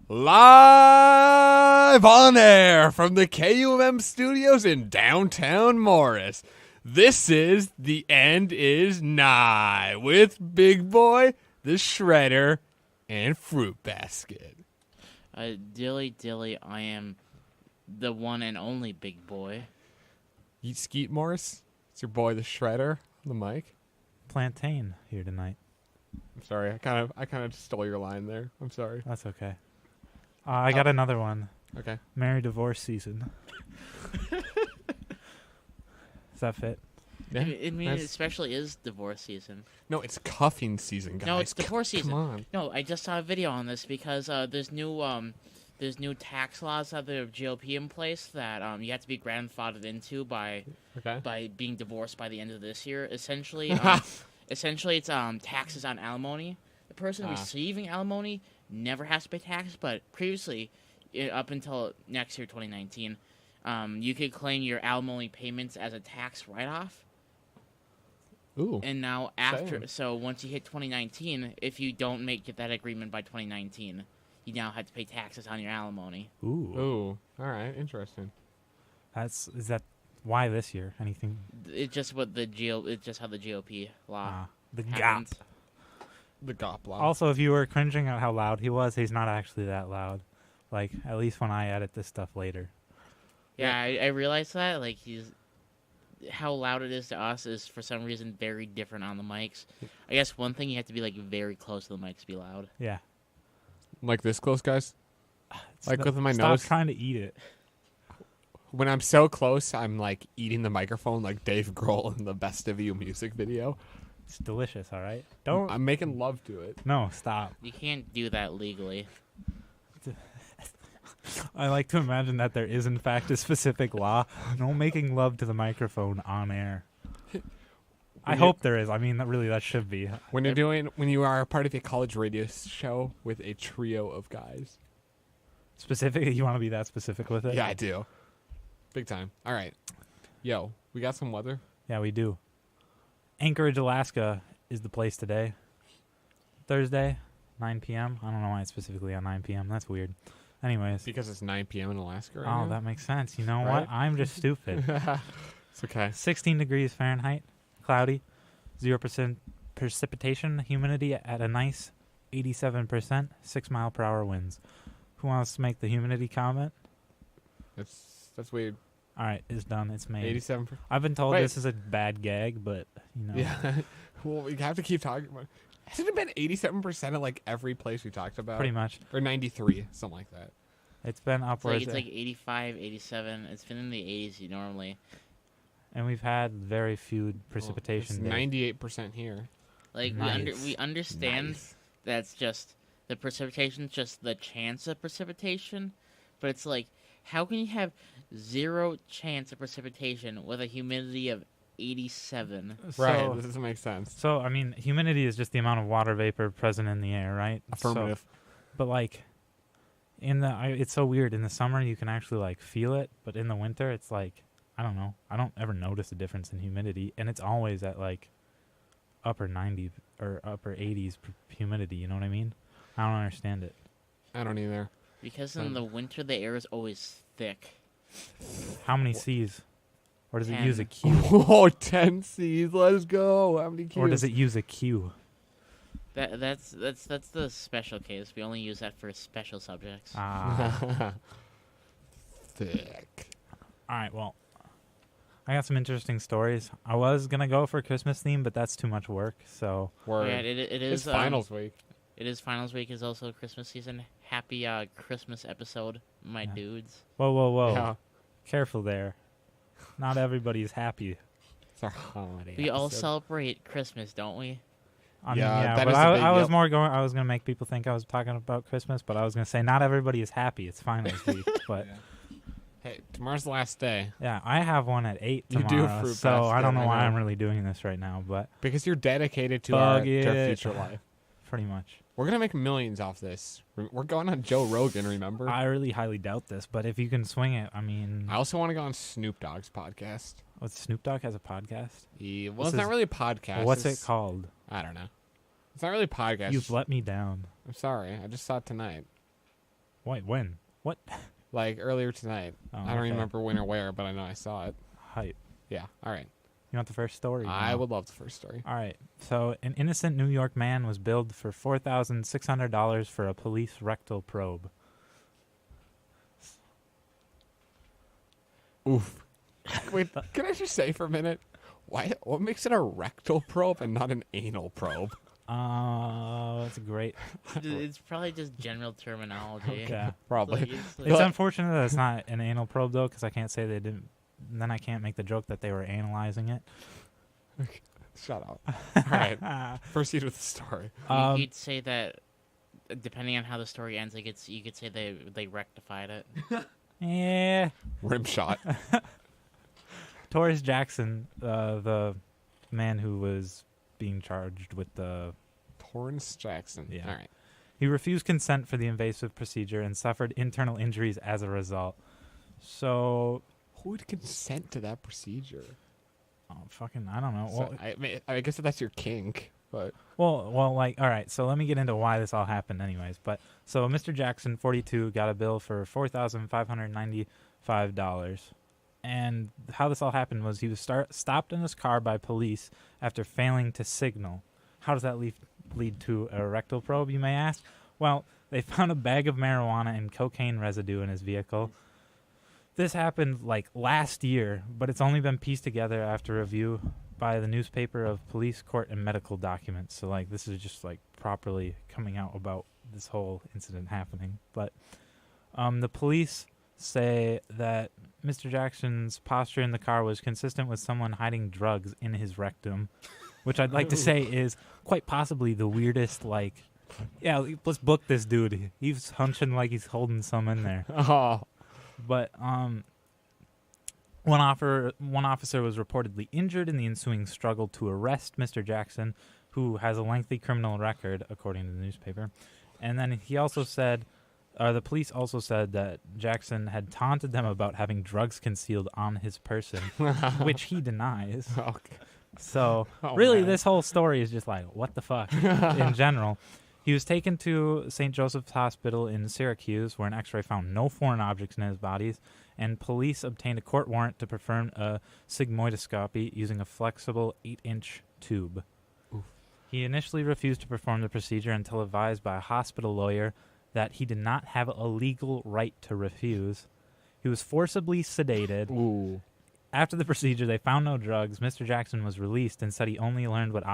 Live on air from the KUMM studios in downtown Morris. This is The End Is Nigh with Big Boy, the Shredder, and Fruit Basket. Dilly, I am the one and only Big Boy. You Skeet Morris? It's your boy, the Shredder, on the mic. Plantain here tonight. I'm sorry, I kind of stole your line there. I'm sorry. That's okay. I got another one. Okay. Merry divorce season. Does that fit? Yeah, I mean, it especially is divorce season. No, it's cuffing season, guys. No, it's divorce season. Come on. No, I just saw a video on this because there's new tax laws out there of GOP in place that you have to be grandfathered into by being divorced by the end of this year. Essentially, it's taxes on alimony. The person receiving alimony never has to pay taxes, but previously, up until next year, 2019, you could claim your alimony payments as a tax write-off. Ooh. And now so once you hit 2019, if you don't get that agreement by 2019, you now have to pay taxes on your alimony. Ooh. All right. Interesting. Is that why this year? Anything? It's just how the GOP law. The happened. GOP. The GOP law. Also, if you were cringing at how loud he was, he's not actually that loud. Like, at least when I edit this stuff later. Yeah, I realized that. Like, how loud it is to us is, for some reason, very different on the mics. I guess one thing, you have to be, like, very close to the mic to be loud. Yeah. Like this close, guys? With my Stop nose? trying to eat it. When I'm so close, I'm, like, eating the microphone like Dave Grohl in the Best of You music video. It's delicious, all right? I'm making love to it. No, stop. You can't do that legally. I like to imagine that there is, in fact, a specific law. No making love to the microphone on air. I hope there is. I mean, that should be. When you are a part of a college radio show with a trio of guys. Specific? You want to be that specific with it? Yeah, I do. Big time. All right. Yo, we got some weather? Yeah, we do. Anchorage, Alaska is the place today. Thursday, 9 p.m. I don't know why it's specifically on 9 p.m. That's weird. Anyways. Because it's 9 p.m. in Alaska right now? Oh, that makes sense. You know Right? what? I'm just stupid. It's okay. 16 degrees Fahrenheit, cloudy, 0% precipitation, humidity at a nice 87%, 6-mile-per-hour winds. Who wants to make the humidity comment? That's weird. All right, it's done. It's made. 87%. I've been told this is a bad gag, but, you know. Yeah. Well, we have to keep talking about it. Hasn't it been 87% at, like, every place we talked about? Pretty much. Or 93, something like that. It's been upwards. It's like 85, 87. It's been in the 80s normally. And we've had very few precipitation days. 98% here. Like, Nice. we understand that's just the precipitation, just the chance of precipitation. But it's like, how can you have 0 chance of precipitation with a humidity of 87? Right, this doesn't make sense. So, I mean, humidity is just the amount of water vapor present in the air, right? Affirmative. So, but, like, it's so weird. In the summer, you can actually, like, feel it. But in the winter, it's like, I don't know. I don't ever notice a difference in humidity. And it's always at, like, upper 90s or upper 80s humidity. You know what I mean? I don't understand it. I don't either. Because in the winter, the air is always thick. How many C's? Or does it 10. use a Q? Oh, 10 C's. Let's go. How many Q's? Or does it use a Q? That's the special case. We only use that for special subjects. Thick. All right, well, I got some interesting stories. I was going to go for Christmas theme, but that's too much work, so. Word. Yeah, it is. It's finals week. It is finals week. It's also Christmas season. Happy Christmas episode, my dudes. Whoa. Yeah. Careful there. Not everybody's happy. It's our holiday We all episode. celebrate Christmas, don't we? I mean, Yeah, that but is a big I was yep. more going. I was going to make people think I was talking about Christmas, but I was going to say not everybody is happy. It's finals week, but Hey, tomorrow's the last day. yeah, I have one at 8 You do tomorrow, Fruit so I Basket, don't know I why know. I'm really doing this right now, but Because you're dedicated to Bug our it. future life. pretty much. We're going to make millions off this. We're going on Joe Rogan, remember? I really highly doubt this, but if you can swing it, I mean, I also want to go on Snoop Dogg's podcast. Snoop Dogg has a podcast. Well, it's not really a podcast. What's it It's- called? I don't know. It's not really a podcast. You've let me down. I'm sorry. I just saw it tonight. Wait, when? What? Like earlier tonight. Oh, I don't remember when or where, but I know I saw it. Hype. Yeah. All right. You want the first story? I would love the first story. All right. So, an innocent New York man was billed for $4,600 for a police rectal probe. Oof. Wait, can I just say for a minute, what makes it a rectal probe and not an anal probe? That's great. It's probably just general terminology. Okay. Probably. It's unfortunate that it's not an anal probe, though, because I can't say they didn't. Then I can't make the joke that they were analyzing it. Shut up. All right. Proceed with the story. You'd say that, depending on how the story ends, you could say they rectified it. Yeah. Rim shot. Torres Jackson, the man who was being charged with the... Torrance Jackson. Yeah. All right. He refused consent for the invasive procedure and suffered internal injuries as a result. So... Who would consent to that procedure? Oh, fucking, I don't know. So, I guess that's your kink, but... Well, like, all right, so let me get into why this all happened anyways. But so Mr. Jackson, 42, got a bill for $4,595. And how this all happened was he was stopped in his car by police after failing to signal. How does that lead to a rectal probe, you may ask? Well, they found a bag of marijuana and cocaine residue in his vehicle. This happened, like, last year, but it's only been pieced together after review by the newspaper of police, court, and medical documents. So, like, this is just, like, properly coming out about this whole incident happening. But the police say that Mr. Jackson's posture in the car was consistent with someone hiding drugs in his rectum, which I'd like to say is quite possibly the weirdest, like, yeah, let's book this dude. He's hunching like he's holding some in there. Oh. But one officer was reportedly injured in the ensuing struggle to arrest Mr. Jackson, who has a lengthy criminal record, according to the newspaper. And then he also said, the police also said that Jackson had taunted them about having drugs concealed on his person, which he denies. Okay. So Man. This whole story is just like, what the fuck, in general. He was taken to St. Joseph's Hospital in Syracuse, where an x-ray found no foreign objects in his body, and police obtained a court warrant to perform a sigmoidoscopy using a flexible 8-inch tube. Oof. He initially refused to perform the procedure until advised by a hospital lawyer that he did not have a legal right to refuse. He was forcibly sedated. Ooh. After the procedure, they found no drugs. Mr. Jackson was released and said he only learned what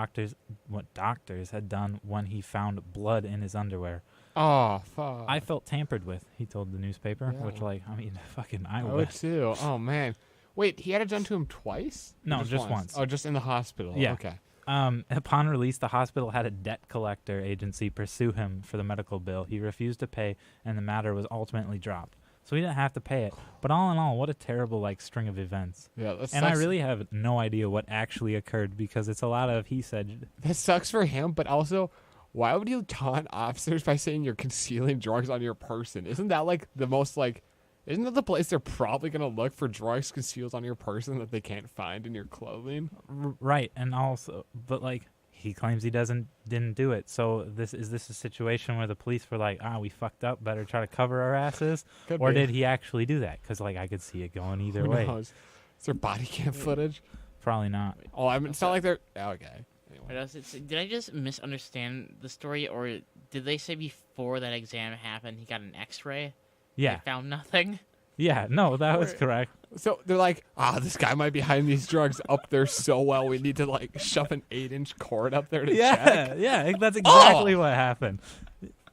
doctors had done when he found blood in his underwear. Oh, fuck. I felt tampered with, he told the newspaper, Yeah. which, like, I mean, fucking I I would. would too. Oh, man. Wait, he had it done to him twice? Or No, just once. Oh, just in the hospital. Yeah. Okay. Upon release, the hospital had a debt collector agency pursue him for the medical bill. He refused to pay, and the matter was ultimately dropped. So he didn't have to pay it. But all in all, what a terrible, like, string of events. Yeah, that And I sucks. really have no idea what actually occurred because it's a lot of he said. That sucks for him, but also, why would you taunt officers by saying you're concealing drugs on your person? Isn't that, like, the most, like... Isn't that the place they're probably going to look for drugs concealed on your person that they can't find in your clothing? Right, and also, but, like, he claims he didn't do it. So is this a situation where the police were like, we fucked up, better try to cover our asses? Could Or be. did he actually do that? Because, like, I could see it going either Who way. knows? Is there body cam footage? Probably not. Oh, I mean, it's not like they're... Okay. Anyway. What else? Did I just misunderstand the story, or did they say before that exam happened he got an X-ray? Yeah. They found nothing. Yeah, no, that was Or- correct. So they're like, this guy might be hiding these drugs up there so well, we need to, like, shove an 8-inch cord up there to check. Yeah, that's exactly what happened.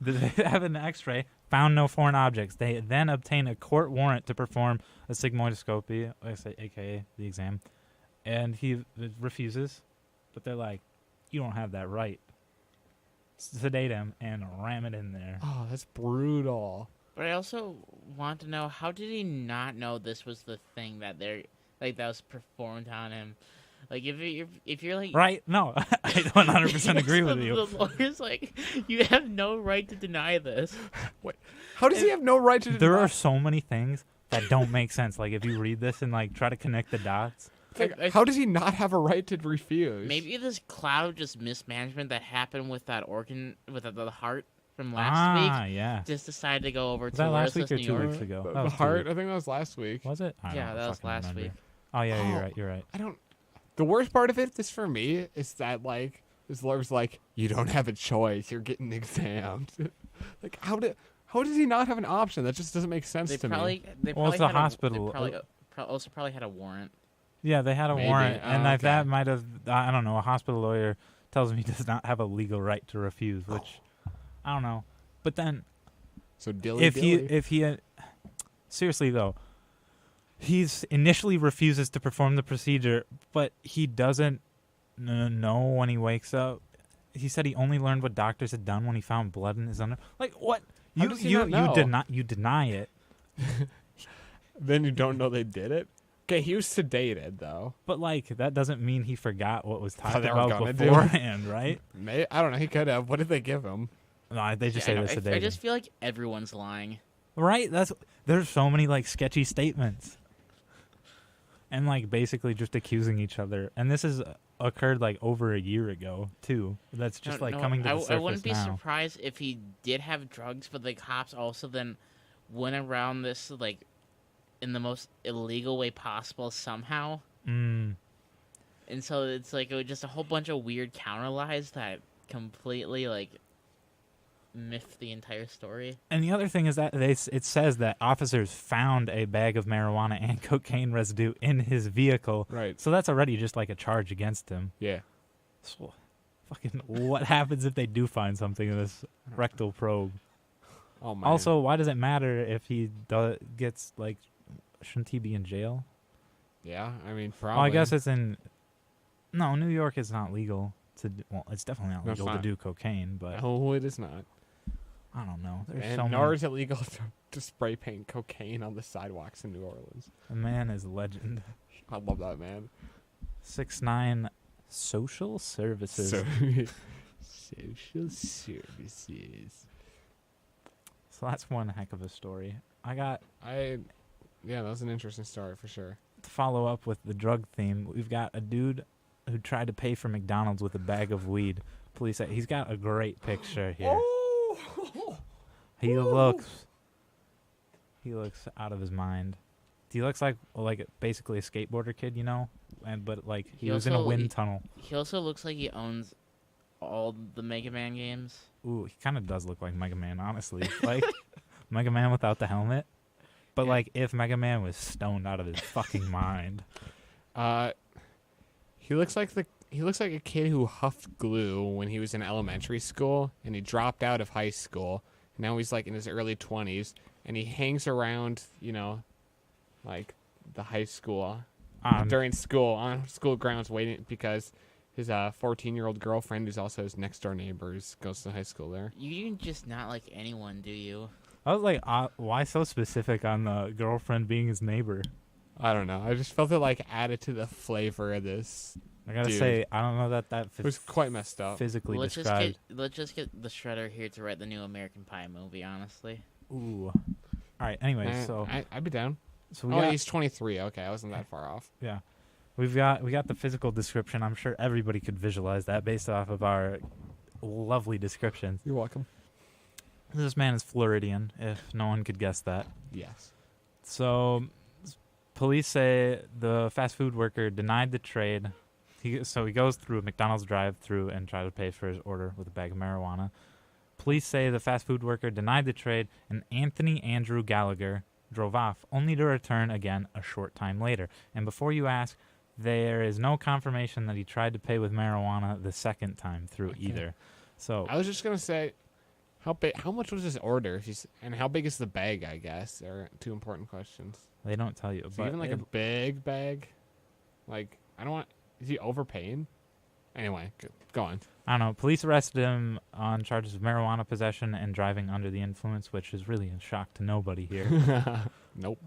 They have an x-ray, found no foreign objects. They then obtain a court warrant to perform a sigmoidoscopy, aka the exam, and he refuses, but they're like, you don't have that right. Sedate him and ram it in there. Oh, that's brutal. But I also want to know, how did he not know this was the thing that that was performed on him? Like, if you're like... Right? No, I 100% agree with you. The lawyer's like, you have no right to deny this. Wait, how does he have no right to... There are so many things that don't make sense. Like, if you read this and, like, try to connect the dots. Like, how does he not have a right to refuse? Maybe this cloud of just mismanagement that happened with that organ, with the heart, from last week. Yeah. Just decided to go over Was to that last week or New 2 York. weeks ago? The That was 2 heart. weeks. I think that was last week. Was it? I Yeah, don't that was fucking last remember. week. Oh yeah, Oh. you're right. I don't. The worst part of it is for me is that like his lawyer's like, you don't have a choice. You're getting examined. Like how does he not have an option? That just doesn't make sense to me. They Well, it's probably the had hospital. They also probably had a warrant. Yeah, they had a Maybe. warrant, Oh, and okay. that might have. I don't know. A hospital lawyer tells me he does not have a legal right to refuse, which I don't know. But then, So if he seriously though, he's initially refuses to perform the procedure, but he doesn't know when he wakes up. He said he only learned what doctors had done when he found blood in his under. Like what? How does he not know? You deny it. Then you don't know they did it. Okay, he was sedated though. But like that doesn't mean he forgot what was talked they were about gonna do. beforehand, right? I don't know. He could have. What did they give him? No, they just Yeah, say I this know. today. I just feel like everyone's lying. Right? There's so many like sketchy statements. And like basically just accusing each other. And this has occurred like over a year ago too. That's just coming to the surface I wouldn't be now. surprised if he did have drugs, but the cops also then went around this like in the most illegal way possible somehow. Mm. And so it's like it was just a whole bunch of weird counter lies that completely like myth the entire story. And the other thing is that it says that officers found a bag of marijuana and cocaine residue in his vehicle. Right. So that's already just like a charge against him. Yeah. So, fucking what happens if they do find something in this rectal probe? Oh man. Also, why does it matter if he gets like? Shouldn't he be in jail? Yeah. I mean, probably. Well, I guess it's in. No, New York is not legal to. Well, it's definitely not No, it's legal to not. do cocaine, but No, it is not. I don't know. There's And so nor many. is it legal to spray paint cocaine on the sidewalks in New Orleans. The man is legend. I love that man. 6ix9ine Social Services. Social services. So that's one heck of a story. Yeah, that was an interesting story for sure. To follow up with the drug theme, we've got a dude who tried to pay for McDonald's with a bag of weed. Police say he's got a great picture here. Oh! He looks out of his mind. He looks like basically a skateboarder kid, you know, but like he was in a wind tunnel. He also looks like he owns all the Mega Man games. Ooh, he kind of does look like Mega Man, honestly. Like Mega Man without the helmet. But Yeah. like if Mega Man was stoned out of his fucking mind. He looks like a kid who huffed glue when he was in elementary school and he dropped out of high school. Now he's like in his early 20s and he hangs around, you know, like the high school during school on school grounds waiting because his 14-year-old girlfriend, who's also his next door neighbors, goes to high school there. You just not like anyone, do you? I was like, why so specific on the girlfriend being his neighbor? I don't know. I just felt it like added to the flavor of this. I gotta Dude. say, I don't know that It was quite messed up. physically Let's described. just get the Shredder here to write the new American Pie movie. Honestly, Ooh. All right. Anyway, so I'd be down. we got, He's 23. Okay, I wasn't that far off. yeah, we got the physical description. I'm sure everybody could visualize that based off of our lovely descriptions. You're welcome. This man is Floridian, if no one could guess that. Yes. So, police say the fast food worker denied the trade. So he goes through a McDonald's drive-through and tries to pay for his order with a bag of marijuana. Police say the fast food worker denied the trade, and Anthony Andrew Gallagher drove off, only to return again a short time later. And before you ask, there is no confirmation that he tried to pay with marijuana the second time through either. So I was just gonna say, how much was his order? And how big is the bag? I guess are two important questions. they don't tell you. Is But it even like a big bag? Like I don't want. Is he overpaying? Anyway, go on. I don't know. Police arrested him on charges of marijuana possession and driving under the influence, which is really a shock to nobody here. Nope.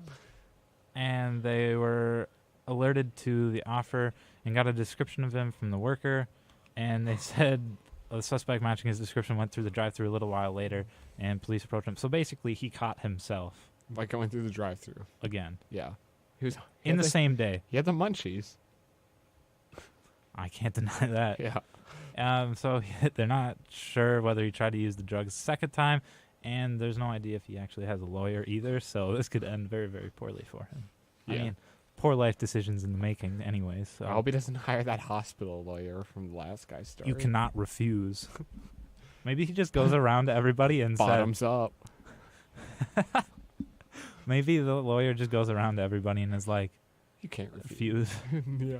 And they were alerted to the offer and got a description of him from the worker. And they said the suspect matching his description went through the drive-thru a little while later, and police approached him. So basically, he caught himself By going through the drive-through. again Yeah. He was in the same day. He had the munchies. I can't deny that. Yeah. So they're not sure whether he tried to use the drugs a second time, and there's no idea if he actually has a lawyer either. So this could end very, very poorly for him. Yeah. I mean, poor life decisions in the making, anyways. So I hope he doesn't hire that hospital lawyer from the last guy's story. you cannot refuse. Maybe he just goes around to everybody and bottoms up. Maybe the lawyer just goes around to everybody and is like, You can't refuse. Yeah.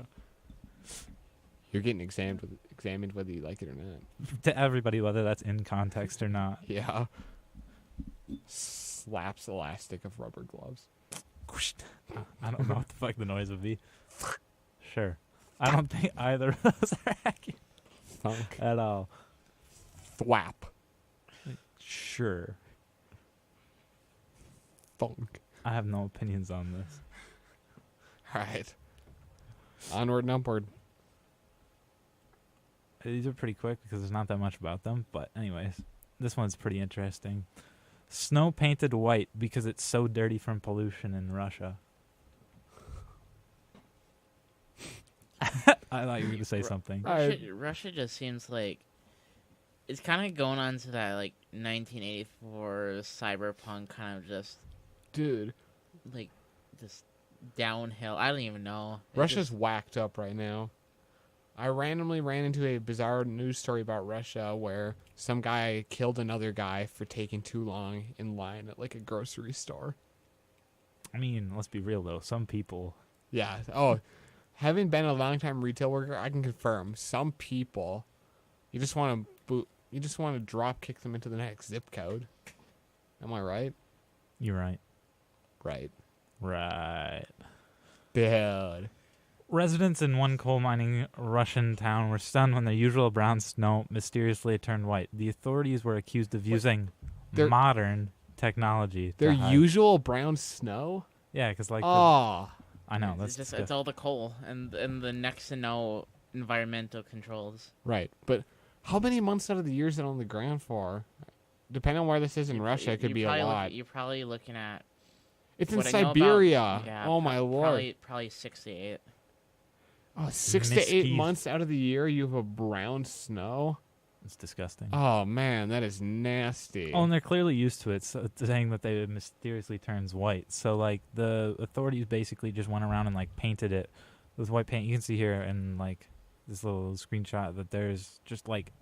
You're getting examined whether you like it or not. To everybody, whether that's in context or not. Yeah. Slaps elastic of rubber gloves. I don't know what the fuck the noise would be. Sure. I don't think either of those are accurate Thunk. at all. Thwap. Sure. Thunk. I have no opinions on this. Alright. Onward and upward. These are pretty quick because there's not that much about them. But anyways, this one's pretty interesting. Snow painted white because it's so dirty from pollution in Russia. I thought you were going to say something. Russia just seems like it's kind of going on to that like 1984 cyberpunk kind of just Dude. like just downhill. I don't even know. Russia's whacked up right now. I randomly ran into a bizarre news story about Russia where some guy killed another guy for taking too long in line at like a grocery store. I mean, let's be real though. Some people. Yeah. Oh, having been a longtime retail worker, I can confirm some people, you just want to drop kick them into the next zip code. Am I right? You're right. Right. Right. Dude. Residents in one coal mining Russian town were stunned when their usual brown snow mysteriously turned white. The authorities were accused of using modern technology. Their usual brown snow? Yeah, because like... Oh. I know. That's it's all the coal and the next to no environmental controls. Right. But how many months out of the year is it on the ground for? Depending on where this is in Russia, it could be a lot. You're probably looking at... It's in Siberia. Yeah, oh, my lord. Probably 6 to 8. Oh, 6 to 8 months out of the year, you have a brown snow? It's disgusting. Oh, man, that is nasty. Oh, and they're clearly used to it, so saying that they mysteriously turns white. So, like, the authorities basically just went around and, like, painted it with white paint. You can see here in, like, this little screenshot that there's just, like,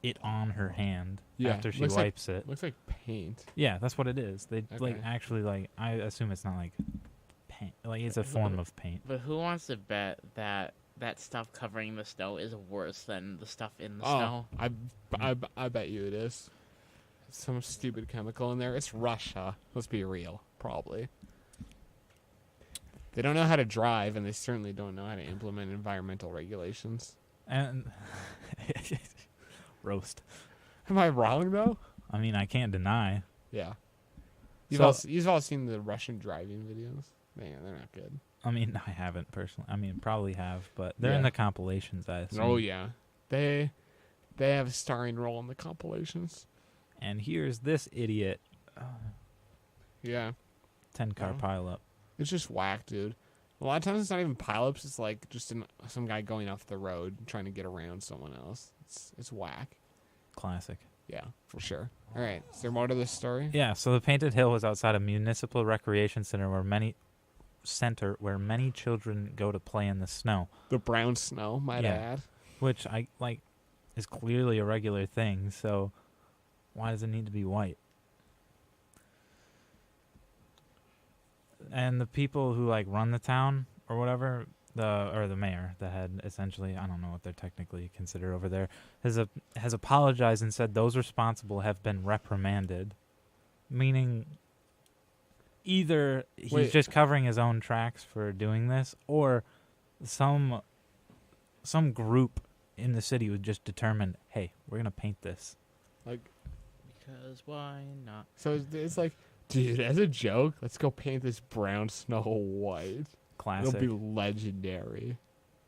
it on her hand after she wipes it. Looks like paint. Yeah, that's what it is. They, like, actually, like, I assume it's not, like, paint. Like, it's a form of paint. But who wants to bet that stuff covering the snow is worse than the stuff in the snow? I bet you it is. Some stupid chemical in there. It's Russia. Let's be real. Probably. They don't know how to drive, and they certainly don't know how to implement environmental regulations. And roast. Am I wrong, though? I mean, I can't deny. Yeah. You've all seen the Russian driving videos? Man, they're not good. I mean, I haven't personally. I mean, probably have, but they're in the compilations, I assume. Oh, yeah. They have a starring role in the compilations. And here's this idiot. Yeah. 10-car pileup. It's just whack, dude. A lot of times it's not even pileups. It's like just some guy going off the road trying to get around someone else. It's whack. Classic. Yeah, for sure. All right. Is there more to this story? Yeah, so the Painted Hill was outside a municipal recreation center where many children go to play in the snow. The brown snow, might I add. Which is clearly a regular thing, so why does it need to be white? And the people who like run the town or whatever, the mayor, the head, essentially, I don't know what they're technically considered over there, has apologized and said those responsible have been reprimanded, meaning either he's just covering his own tracks for doing this, or some group in the city was just determined, hey, we're gonna paint this. Like, because why not? So it's like, dude, as a joke, let's go paint this brown snow white. Classic. It'll be legendary.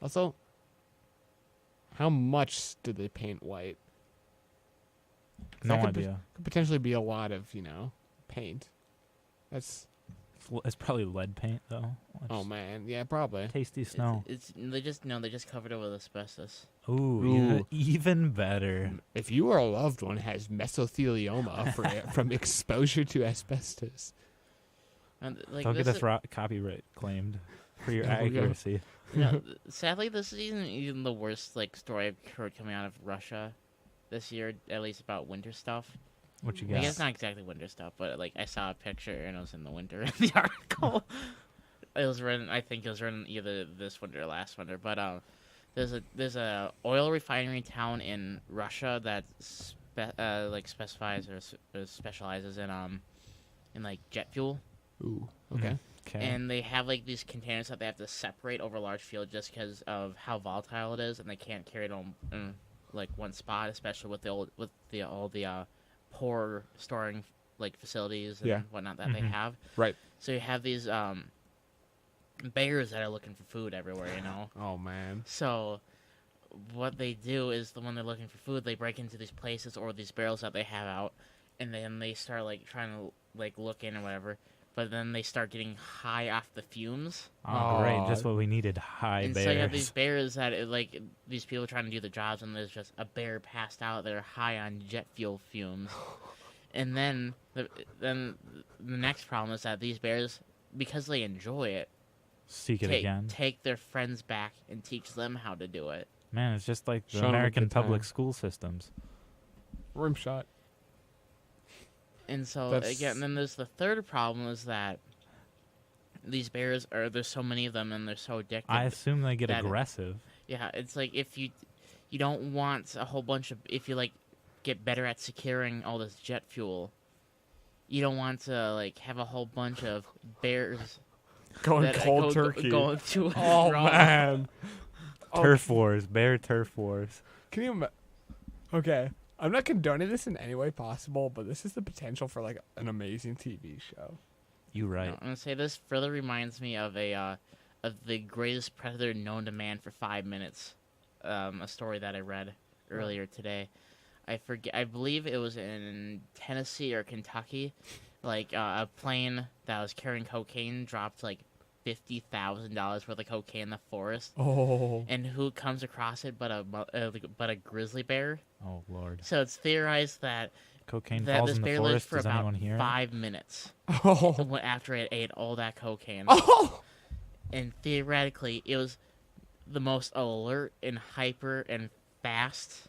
Also, how much did they paint white? No idea. Could potentially be a lot of, paint. That's It's probably lead paint though. Oh man, yeah, probably. Tasty snow. They just covered it with asbestos. Ooh. Even better. If you or a loved one has mesothelioma from exposure to asbestos, Don't get us copyright claimed for your There we go. accuracy. Sadly, this isn't even the worst story I've heard coming out of Russia this year, at least about winter stuff. What you I got? guess not exactly winter stuff, but I saw a picture and it was in the winter in the article. It was written, I think it was written either this winter or last winter, but there's a oil refinery town in Russia that specifies or specializes in jet fuel. ooh, okay. Okay. And they have these containers that they have to separate over a large field just because of how volatile it is, and they can't carry it on in one spot, especially with all the poor storing facilities and whatnot that they have. Right. So you have these bears that are looking for food everywhere, Oh man. So what they do is when they're looking for food, they break into these places or these barrels that they have out, and then they start trying to look in or whatever. But then they start getting high off the fumes. Oh, great. Just what we needed. High And bears. so you have these bears that, these people trying to do their jobs, and there's just a bear passed out there high on jet fuel fumes. And then the next problem is that these bears, because they enjoy it, Seek it again. take their friends back and teach them how to do it. Man, it's just like the Show 'em a American good time. public school systems. Rim shot. And so, That's- again, then there's the third problem is that these bears there's so many of them and they're so addicted. I assume they get that- aggressive. Yeah, it's if you don't want a whole bunch of, if you get better at securing all this jet fuel, you don't want to have a whole bunch of bears Going that cold turkey. going to Oh man. Turf wars. Bear turf wars. Can you? Okay, I'm not condoning this in any way possible, but this is the potential for an amazing TV show. You right. I'm gonna say this further reminds me of of the greatest predator known to man for 5 minutes, a story that I read earlier today. I forget. I believe it was in Tennessee or Kentucky. A plane that was carrying cocaine dropped $50,000 worth of cocaine in the forest. Oh. And who comes across it but a grizzly bear? Oh Lord. So it's theorized that Cocaine that falls this in the bear lived forest. for Does about anyone hear it? 5 minutes Oh. after it ate all that cocaine. Oh. And theoretically, it was the most alert and hyper and fast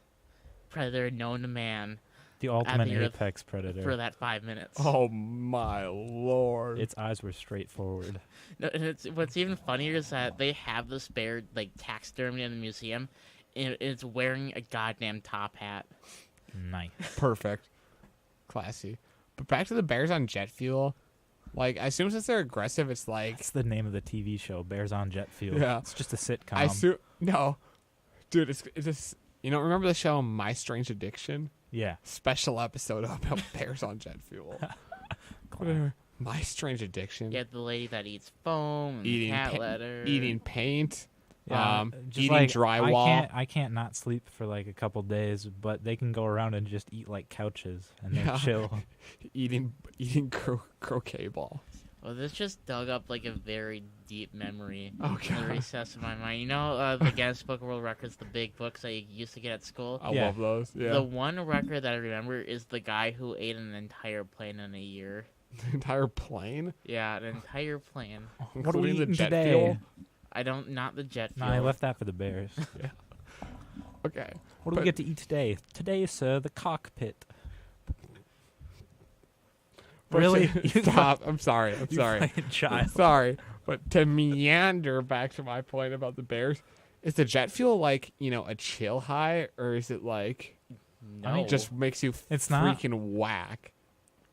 predator known to man The ultimate the earth apex predator. for that 5 minutes. Oh my lord. Its eyes were straight forward. No, and what's even funnier is that they have this bear taxidermied in a museum, and it's wearing a goddamn top hat. Nice. Perfect. Classy. But back to the bears on jet fuel. I assume since they're aggressive, it's That's the name of the TV show, Bears on Jet Fuel. Yeah. It's just a sitcom. I assume no, dude. It's this. Remember the show My Strange Addiction? Yeah. Special episode about bears on jet fuel. Whatever. My Strange Addiction. You have the lady that eats foam and Eating cat pa- litter. Eating paint. Yeah, just Eating drywall. I can't not sleep for a couple days, but they can go around and just eat couches and they're chill. eating croquet ball. Well, this just dug up a very deep memory Oh, in the God. recess of my mind. The Guinness Book of World Records, the big books that you used to get at school? I Yeah. love those. Yeah. The one record that I remember is the guy who ate an entire plane in a year. The entire plane. Yeah, an entire plane. What are we Including the eating jet today? fuel? Not the jet No, fuel. I left that for the Bears. Okay. What do we get to eat today? Today, sir, the cockpit. Really? Stop. I'm sorry. I'm You sorry. fucking child. Sorry. But to meander back to my point about the bears, is the jet fuel a chill high, or is it No. just makes you It's not. freaking whack?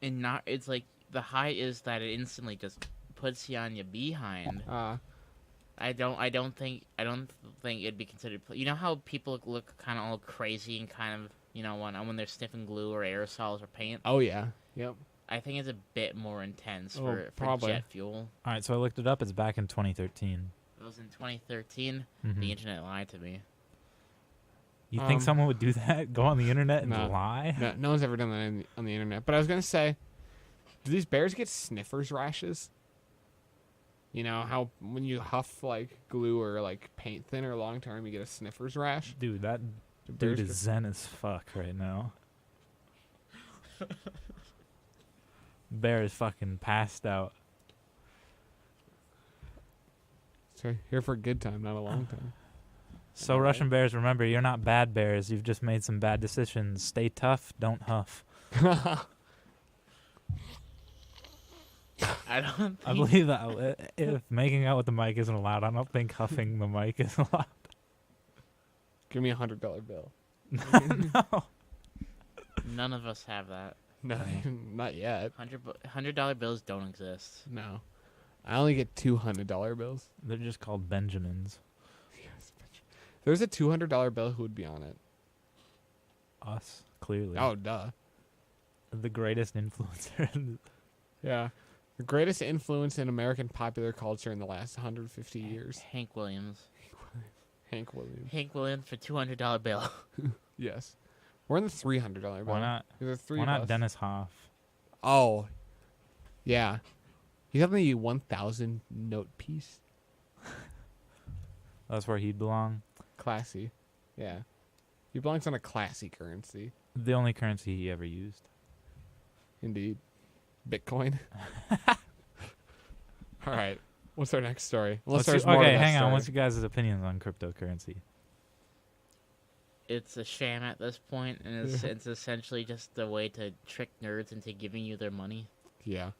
And it's the high is that it instantly just puts you on your behind. I don't think it'd be considered. You know how people look kind of all crazy and kind of when they're sniffing glue or aerosols or paint. Oh yeah. Yep. I think it's a bit more intense Oh, for probably. jet fuel. All right, so I looked it up. It's back in 2013. It was in 2013. Mhm. The internet lied to me. You think Um, someone would do that? Go on the internet and no. lie? No one's ever done that on the internet. But I was gonna say, do these bears get sniffers rashes? You know how when you huff like glue or like paint thinner long term, you get a sniffer's rash. Dude, that dude is zen as fuck right now. Bear is fucking passed out. So here for a good time, not a long time. So Russian bears, remember, you're not bad bears. You've just made some bad decisions. Stay tough, don't huff. I believe that if making out with the mic isn't allowed, I don't think huffing the mic is allowed. Give me $100 bill. No. None of us have that. No, not yet. $100 bills don't exist. No. I only get $200 bills. They're just called Benjamins. Yes, if there's a $200 bill, who would be on it? Us, clearly. Oh, duh. The greatest influencer. Yeah. The greatest influence in American popular culture in the last 150 years. Hank Williams. Hank Williams. Hank Williams for $200 bill. Yes. We're in the $300 bill. Why not? Why Why not Dennis Hoff? Oh. Yeah. He's on the 1,000 note piece. That's where he'd belong. Classy. Yeah. He belongs on a classy currency. The only currency he ever used. Indeed. Bitcoin. All right. What's our next story? Hang on. What's your guys' opinions on cryptocurrency? It's a sham at this point, and it's essentially just a way to trick nerds into giving you their money. Yeah.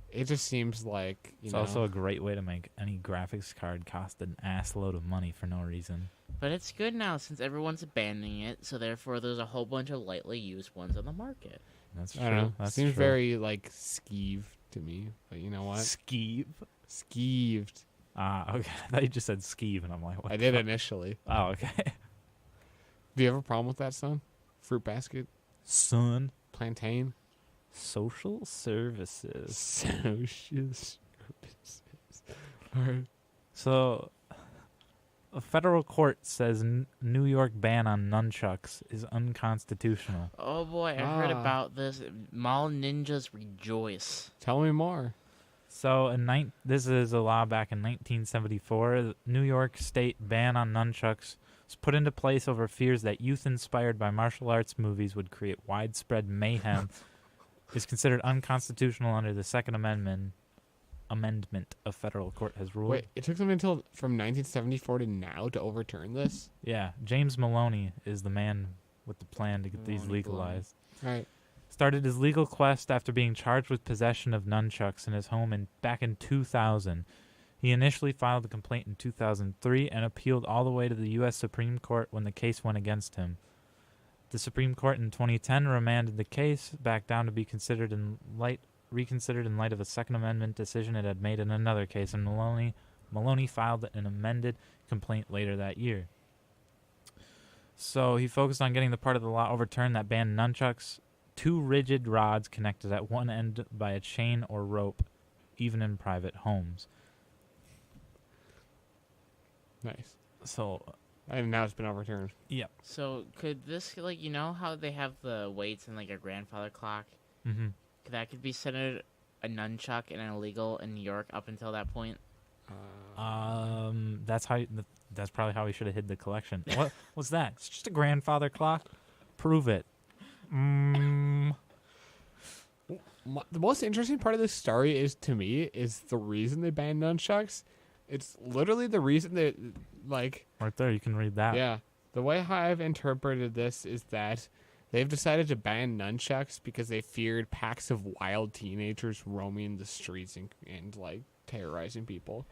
It just seems like, it's also a great way to make any graphics card cost an ass load of money for no reason. But it's good now since everyone's abandoning it, so therefore there's a whole bunch of lightly used ones on the market. That's true. I don't know. That seems very, like, skeeved to me. But you know what? Skeeved. Ah, okay. I thought you just said skeeve, and I'm like, what? I did initially. Oh, okay. Do you have a problem with that, son? Fruit basket? Son. Plantain? Social services. Social services. All right. So, a federal court says New York ban on nunchucks is unconstitutional. Oh boy, I heard about this. Mall ninjas rejoice. Tell me more. So, this is a law back in 1974. The New York State ban on nunchucks was put into place over fears that youth inspired by martial arts movies would create widespread mayhem. Is considered unconstitutional under the Second Amendment a federal court has ruled. Wait, it took them until from 1974 to now to overturn this? Yeah, James Maloney is the man with the plan to get these legalized. Right. Started his legal quest after being charged with possession of nunchucks in his home back in 2000. He initially filed a complaint in 2003 and appealed all the way to the U.S. Supreme Court when the case went against him. The Supreme Court in 2010 remanded the case back down to be reconsidered in light of a Second Amendment decision it had made in another case, and Maloney filed an amended complaint later that year. So he focused on getting the part of the law overturned that banned nunchucks, two rigid rods connected at one end by a chain or rope, even in private homes. Nice. So... And now it's been overturned. Yep. So could this, like, you know how they have the weights in, like, a grandfather clock? Mm-hmm. That could be considered a nunchuck and illegal in New York up until that point? That's probably how we should have hid the collection. What's that? It's just a grandfather clock. Prove it. The most interesting part of this story is the reason they banned nunchucks. It's literally the reason that, like... Right there, you can read that. Yeah. The way how I've interpreted this is that they've decided to ban nunchucks because they feared packs of wild teenagers roaming the streets and like, terrorizing people.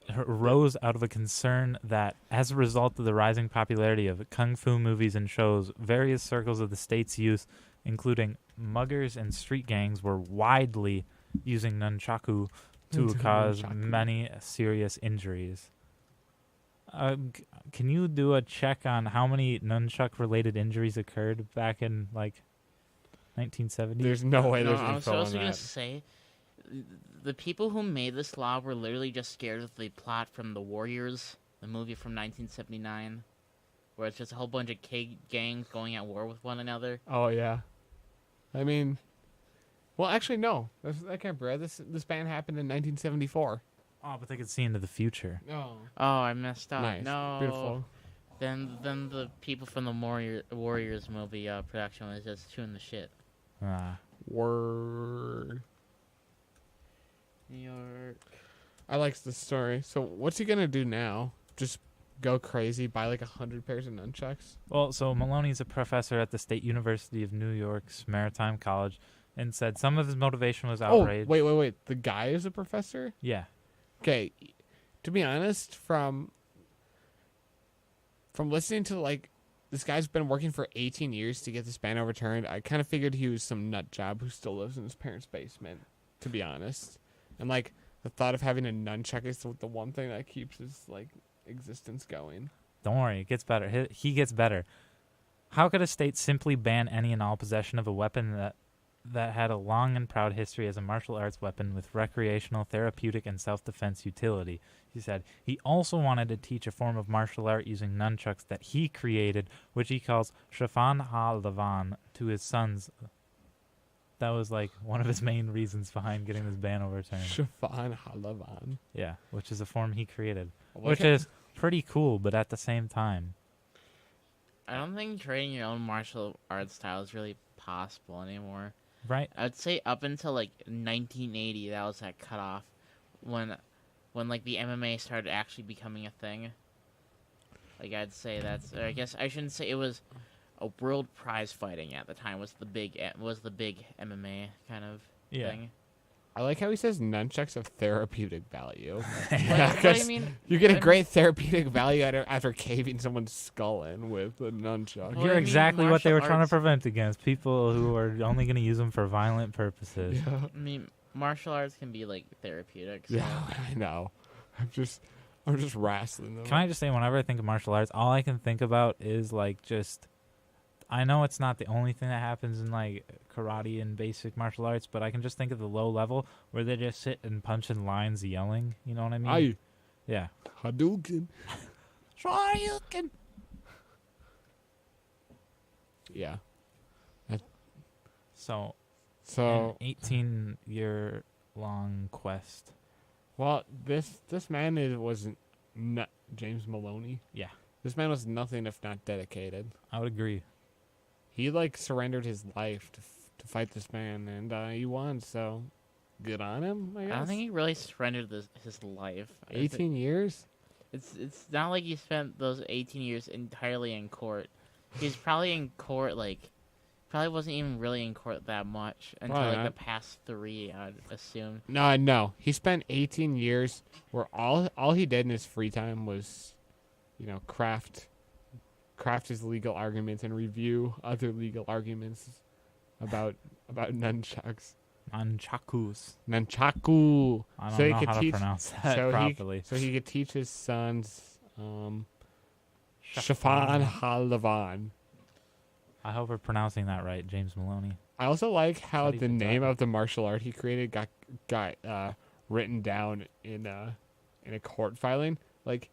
It arose out of a concern that, as a result of the rising popularity of kung fu movies and shows, various circles of the state's youth, including muggers and street gangs, were widely using nunchaku to cause many serious injuries. Can you do a check on how many nunchuck-related injuries occurred back in, like, 1970? There's no way there's I was also going to say, the people who made this law were literally just scared of the plot from The Warriors, the movie from 1979, where it's just a whole bunch of gangs going at war with one another. Oh, yeah. I mean... Well, actually, no. That can't be right. This ban happened in 1974. Oh, but they could see into the future. Oh, I messed up. nice, No. beautiful. Then the people from the Warriors movie production was just chewing the shit. Word. New York. I like the story. So what's he gonna do now? Just go crazy, buy like 100 pairs of nunchucks? Well, so Maloney's a professor at the State University of New York's Maritime College, and said some of his motivation was outrage. Oh, wait. The guy is a professor? Yeah. Okay. To be honest, from listening to like this guy's been working for 18 years to get this ban overturned, I kind of figured he was some nut job who still lives in his parents' basement, to be honest. And like the thought of having a nunchuck is the one thing that keeps his like existence going. Don't worry, it gets better. He gets better. How could a state simply ban any and all possession of a weapon that had a long and proud history as a martial arts weapon with recreational, therapeutic, and self-defense utility? He said he also wanted to teach a form of martial art using nunchucks that he created, which he calls Shafan ha-Lavan, to his sons. That was like one of his main reasons behind getting this ban overturned. Shafan Halavan. Yeah, which is a form he created, Like which is pretty cool, but at the same time, I don't think training your own martial arts style is really possible anymore. right? I'd say up until like 1980, that was that cutoff when like the MMA started actually becoming a thing. Like I'd say that's, or I guess I shouldn't say it was a world prize fighting at the time was the big MMA kind of thing. I like how he says nunchucks have therapeutic value. Yeah, but I mean, you get a great therapeutic value after caving someone's skull in with a nunchuck. Well, You're I mean, exactly what they were martial trying to arts- prevent against people who are only going to use them for violent purposes. Yeah. I mean, martial arts can be like therapeutic. So. Yeah, I know. I'm just wrestling them. Can I just say, whenever I think of martial arts, all I can think about is like just. I know it's not the only thing that happens in like karate and basic martial arts, but I can just think of the low level where they just sit and punch in lines yelling. You know what I mean? Aye. Yeah. Hadouken. Shoryuken. Yeah. So, So, an 18-year-long quest. well, this man wasn't James Maloney. Yeah, This man was nothing if not dedicated. I would agree. He like surrendered his life to fight this man, and he won. So, good on him. I guess. I don't think he really surrendered his life. 18 years. It's not like he spent those 18 years entirely in court. He's probably in court probably wasn't even really in court that much until Probably like not. the past 3, I'd assume. No. He spent 18 years where all he did in his free time was, craft his legal arguments and review other legal arguments about nunchucks. Nunchakus. Nunchaku. I don't So he know could how to teach- pronounce that so properly. so he could teach his sons Shafan Halavan. I hope we're pronouncing that right, James Maloney. I also like how How do you the put name that? of the martial art he created got written down in a court filing. Like,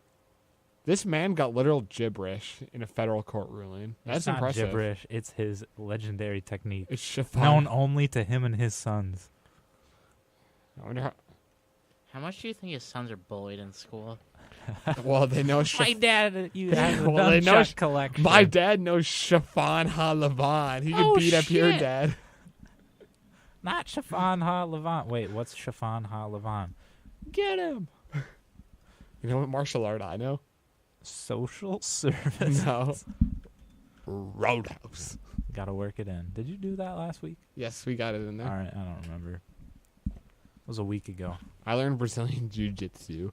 this man got literal gibberish in a federal court ruling. That's It's not impressive. gibberish. It's his legendary technique, It's Shafan. known only to him and his sons. I wonder How much do you think his sons are bullied in school? well, they know My Shaf- dad, you have a Well, they know nunchuck collection. My dad knows Shafan Halavan. He could Oh, beat up your shit. dad. Not Shafan Ha-Levant. Wait, what's Shafan Ha-Levant? Get him. You know what martial art I know? Social service. No. Roadhouse. Got to work it in. Did you do that last week? Yes, we got it in All there. right, I don't remember. It was a week ago. I learned Brazilian Jiu-Jitsu.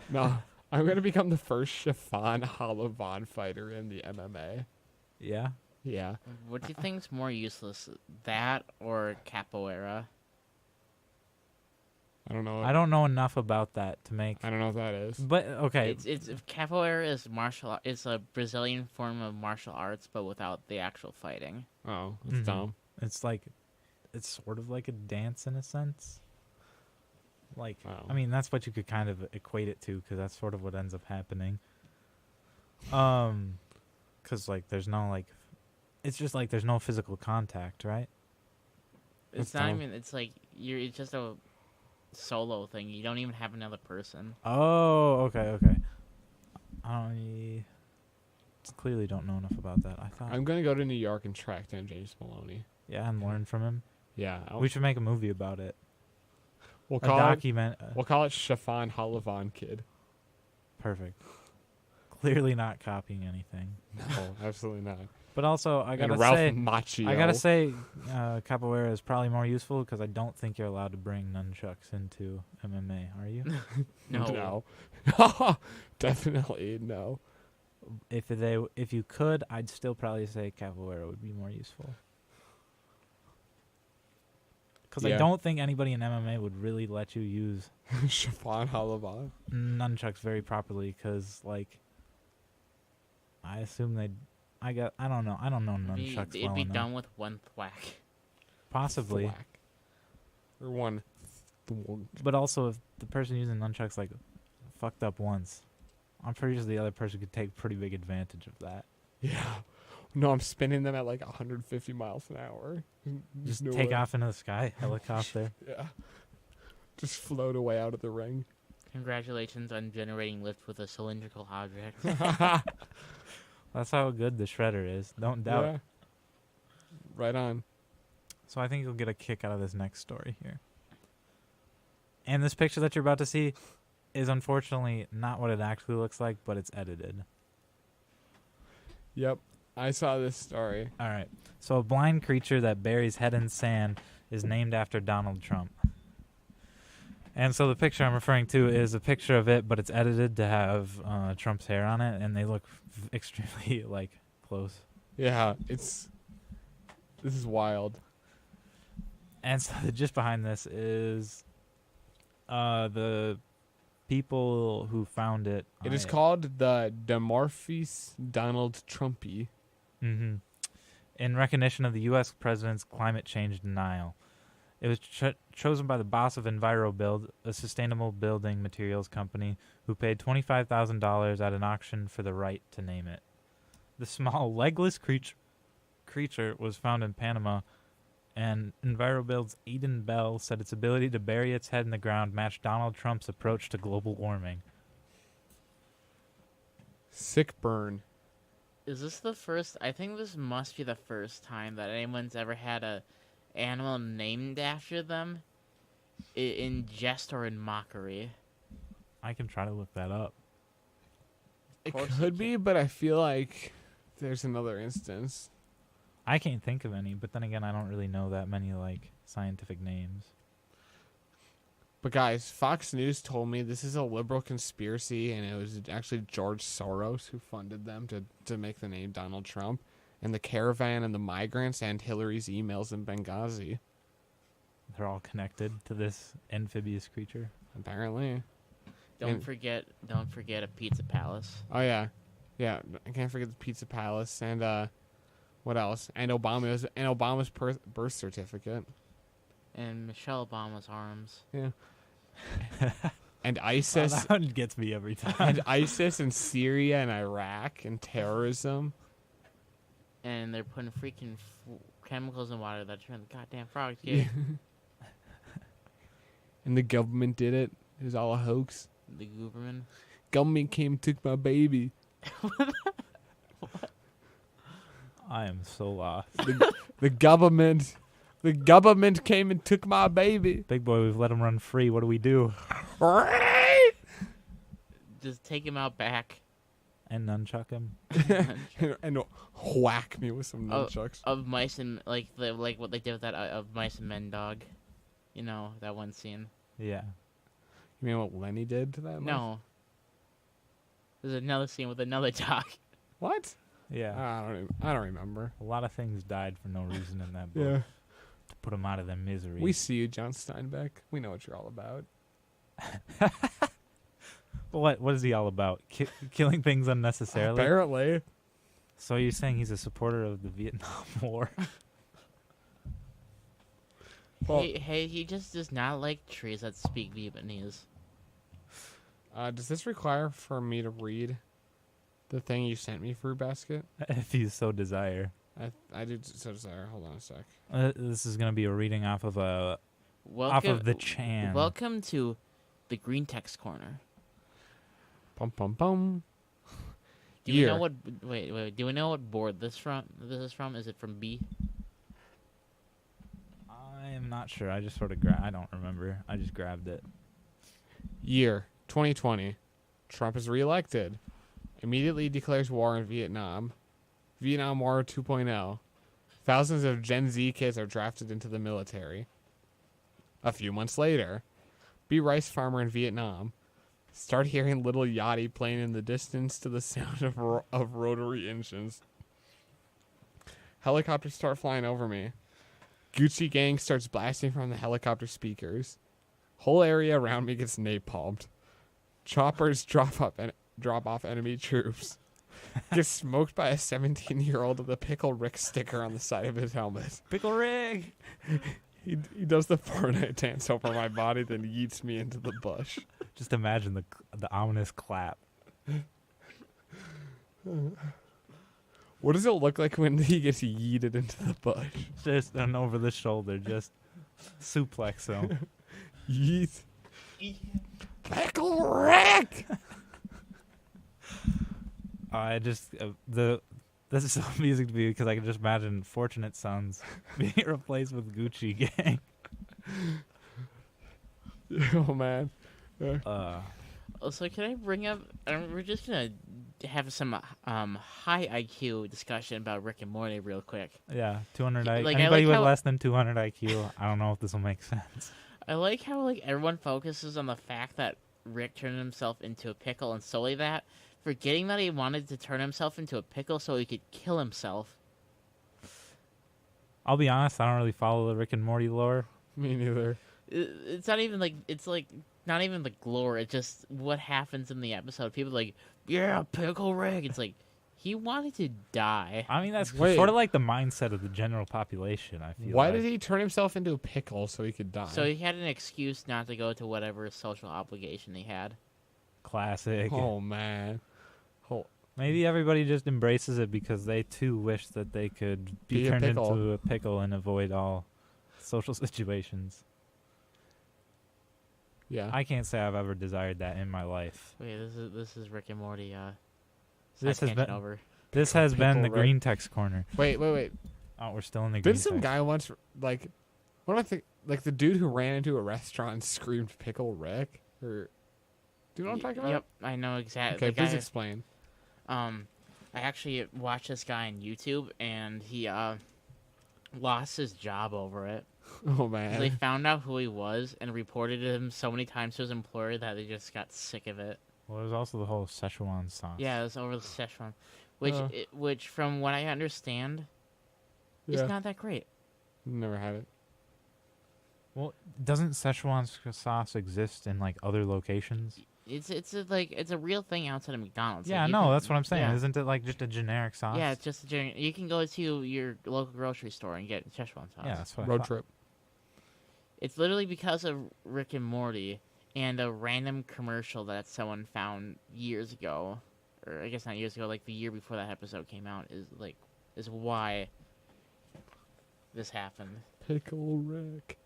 No, I'm going to become the first Shafan Halavan fighter in the MMA. Yeah? Yeah. What do you think's more useless, that or capoeira? I don't know. I don't know enough about that to make... I don't know what that is. But, okay. It's capoeira is it's a Brazilian form of martial arts, but without the actual fighting. Oh, it's Mhm. dumb. It's like... It's sort of like a dance in a sense. Like, Wow. I mean, that's what you could kind of equate it to, because that's sort of what ends up happening. Because, like, there's no, like... It's just like there's no physical contact, right? It's That's not dumb. even. It's like it's just a. solo thing. You don't even have another person. Oh, okay. I clearly don't know enough about that. I thought. I'm gonna go to New York and track down James Maloney. Yeah, and learn from him. Yeah, We should make a movie about it. we'll A call it document. Shafan Halavan Kid. Perfect. Clearly not copying anything. No, absolutely not. But also, I And gotta Ralph say, Macchio. capoeira is probably more useful because I don't think you're allowed to bring nunchucks into MMA. Are you? No. No. Definitely no. If you could, I'd still probably say capoeira would be more useful. Because Yeah. I don't think anybody in MMA would really let you use Shafan Halavan. nunchucks very properly. Because I assume they'd. I don't know. I don't know nunchucks It'd well be enough. done with one thwack. Possibly. Thwack. Or one. Thwunk. But also, if the person using nunchucks fucked up once, I'm pretty sure the other person could take pretty big advantage of that. Yeah. No, I'm spinning them at 150 miles an hour. Just No take way. off into the sky, helicopter. Yeah. Just float away out of the ring. Congratulations on generating lift with a cylindrical object. That's how good the shredder is. Don't doubt. Yeah. Right on. So I think you'll get a kick out of this next story here. And this picture that you're about to see is unfortunately not what it actually looks like, but it's edited. Yep. I saw this story. All right. So a blind creature that buries head in sand is named after Donald Trump. And so the picture I'm referring to is a picture of it, but it's edited to have Trump's hair on it, and they look extremely close. Yeah, this is wild. And so the gist behind this is the people who found it. It is called the Dimorphis Donald Trumpy. Mm-hmm. In recognition of the U.S. president's climate change denial. It was chosen by the boss of EnviroBuild, a sustainable building materials company, who paid $25,000 at an auction for the right to name it. The small, legless creature was found in Panama, and EnviroBuild's Eden Bell said its ability to bury its head in the ground matched Donald Trump's approach to global warming. Sick burn. Is this the first? I think this must be the first time that anyone's ever had a animal named after them in jest or in mockery. I can try to look that up. It course could you be, but I feel like there's another instance. I can't think of any, but then again, I don't really know that many scientific names. But guys, Fox News told me this is a liberal conspiracy, and it was actually George Soros who funded them to make the name Donald Trump, and the caravan and the migrants and Hillary's emails in Benghazi. They're all connected to this amphibious creature. Apparently. Don't forget a pizza palace. Oh yeah, yeah. I can't forget the Pizza Palace and what else? And Obama's birth certificate. And Michelle Obama's arms. Yeah. And ISIS. Well, that one gets me every time. And ISIS and Syria and Iraq and terrorism. And they're putting freaking chemicals in water that turn the goddamn frogs gay. And the government did it. It was all a hoax. The Gooberman. Government came and took my baby. I am so lost. The government came and took my baby. Big boy, we've let him run free. What do we do? Just take him out back. And nunchuck him? And whack me with some nunchucks. Of mice and like what they did with that of Mice and Men dog. You know, that one scene. Yeah. You mean what Lenny did to that? No. There's another scene with another dog. What? Yeah. I don't remember. A lot of things died for no reason in that book. Yeah. To put them out of their misery. We see you, John Steinbeck. We know what you're all about. What is he all about? Killing things unnecessarily? Apparently. So you're saying he's a supporter of the Vietnam War? Well, Hey, he just does not like trees that speak Vietnamese. does this require for me to read the thing you sent me, Fruit Basket? If you so desire. I do so desire. Hold on a sec. This is going to be a reading off of a off of the Chan. Welcome to the Green Text Corner. Pum pum pum. Do we know what? Wait. Do we know what board this is from? Is it from B? I am not sure. I just sort of I don't remember. I just grabbed it. Year 2020. Trump is reelected. Immediately declares war in Vietnam. Vietnam War 2.0. Thousands of Gen Z kids are drafted into the military. A few months later, be rice farmer in Vietnam. Start hearing Little Yachty playing in the distance to the sound of rotary engines. Helicopters start flying over me. Gucci gang starts blasting from the helicopter speakers. Whole area around me gets napalmed. Choppers drop off enemy troops. Gets smoked by a 17-year-old with a Pickle Rick sticker on the side of his helmet. Pickle Rick! He does the Fortnite dance over my body, then yeets me into the bush. Just imagine the ominous clap. What does it look like when he gets yeeted into the bush? Just an over the shoulder, just suplex him. Yeet. Pickle Rick! I just this is so amusing to me because I can just imagine Fortunate Sons being replaced with Gucci gang. Oh man. Also, can I bring up? We're just gonna have some high IQ discussion about Rick and Morty real quick. Yeah, 200 IQ. Like, Anybody with how, less than 200 IQ, I don't know if this will make sense. I like how everyone focuses on the fact that Rick turned himself into a pickle and solely that, forgetting that he wanted to turn himself into a pickle so he could kill himself. I'll be honest, I don't really follow the Rick and Morty lore. Me neither. It's not even like not even the lore. It's just what happens in the episode. People are like, yeah, Pickle Rick. It's like he wanted to die. I mean, that's sort of like the mindset of the general population. I feel. Why did he turn himself into a pickle so he could die? So he had an excuse not to go to whatever social obligation he had. Classic. Oh man. Maybe everybody just embraces it because they too wish that they could be turned into a pickle and avoid all social situations. Yeah. I can't say I've ever desired that in my life. Wait, this is Rick and Morty. This has been over. This has been the Green Text Corner. Wait. Oh, we're still in the green Didn't text. some guy once like, what do I think? Like the dude who ran into a restaurant and screamed "Pickle Rick"? Or do you know what I'm talking about? Yep, I know exactly. Okay, please explain. I actually watched this guy on YouTube, and he lost his job over it. Oh man! They found out who he was and reported him so many times to his employer that they just got sick of it. Well, there's also the whole Szechuan sauce. Yeah, it was over the Szechuan, which from what I understand, is not that great. Never had it. Well, doesn't Szechuan sauce exist in like other locations? It's a real thing outside of McDonald's. Yeah, like, that's what I'm saying. Yeah. Isn't it like just a generic sauce? Yeah, it's just a generic. You can go to your local grocery store and get Szechuan sauce. Yeah, that's what Road trip. It's literally because of Rick and Morty and a random commercial that someone found years ago, or I guess not years ago, like the year before that episode came out, is why this happened. Pickle Rick.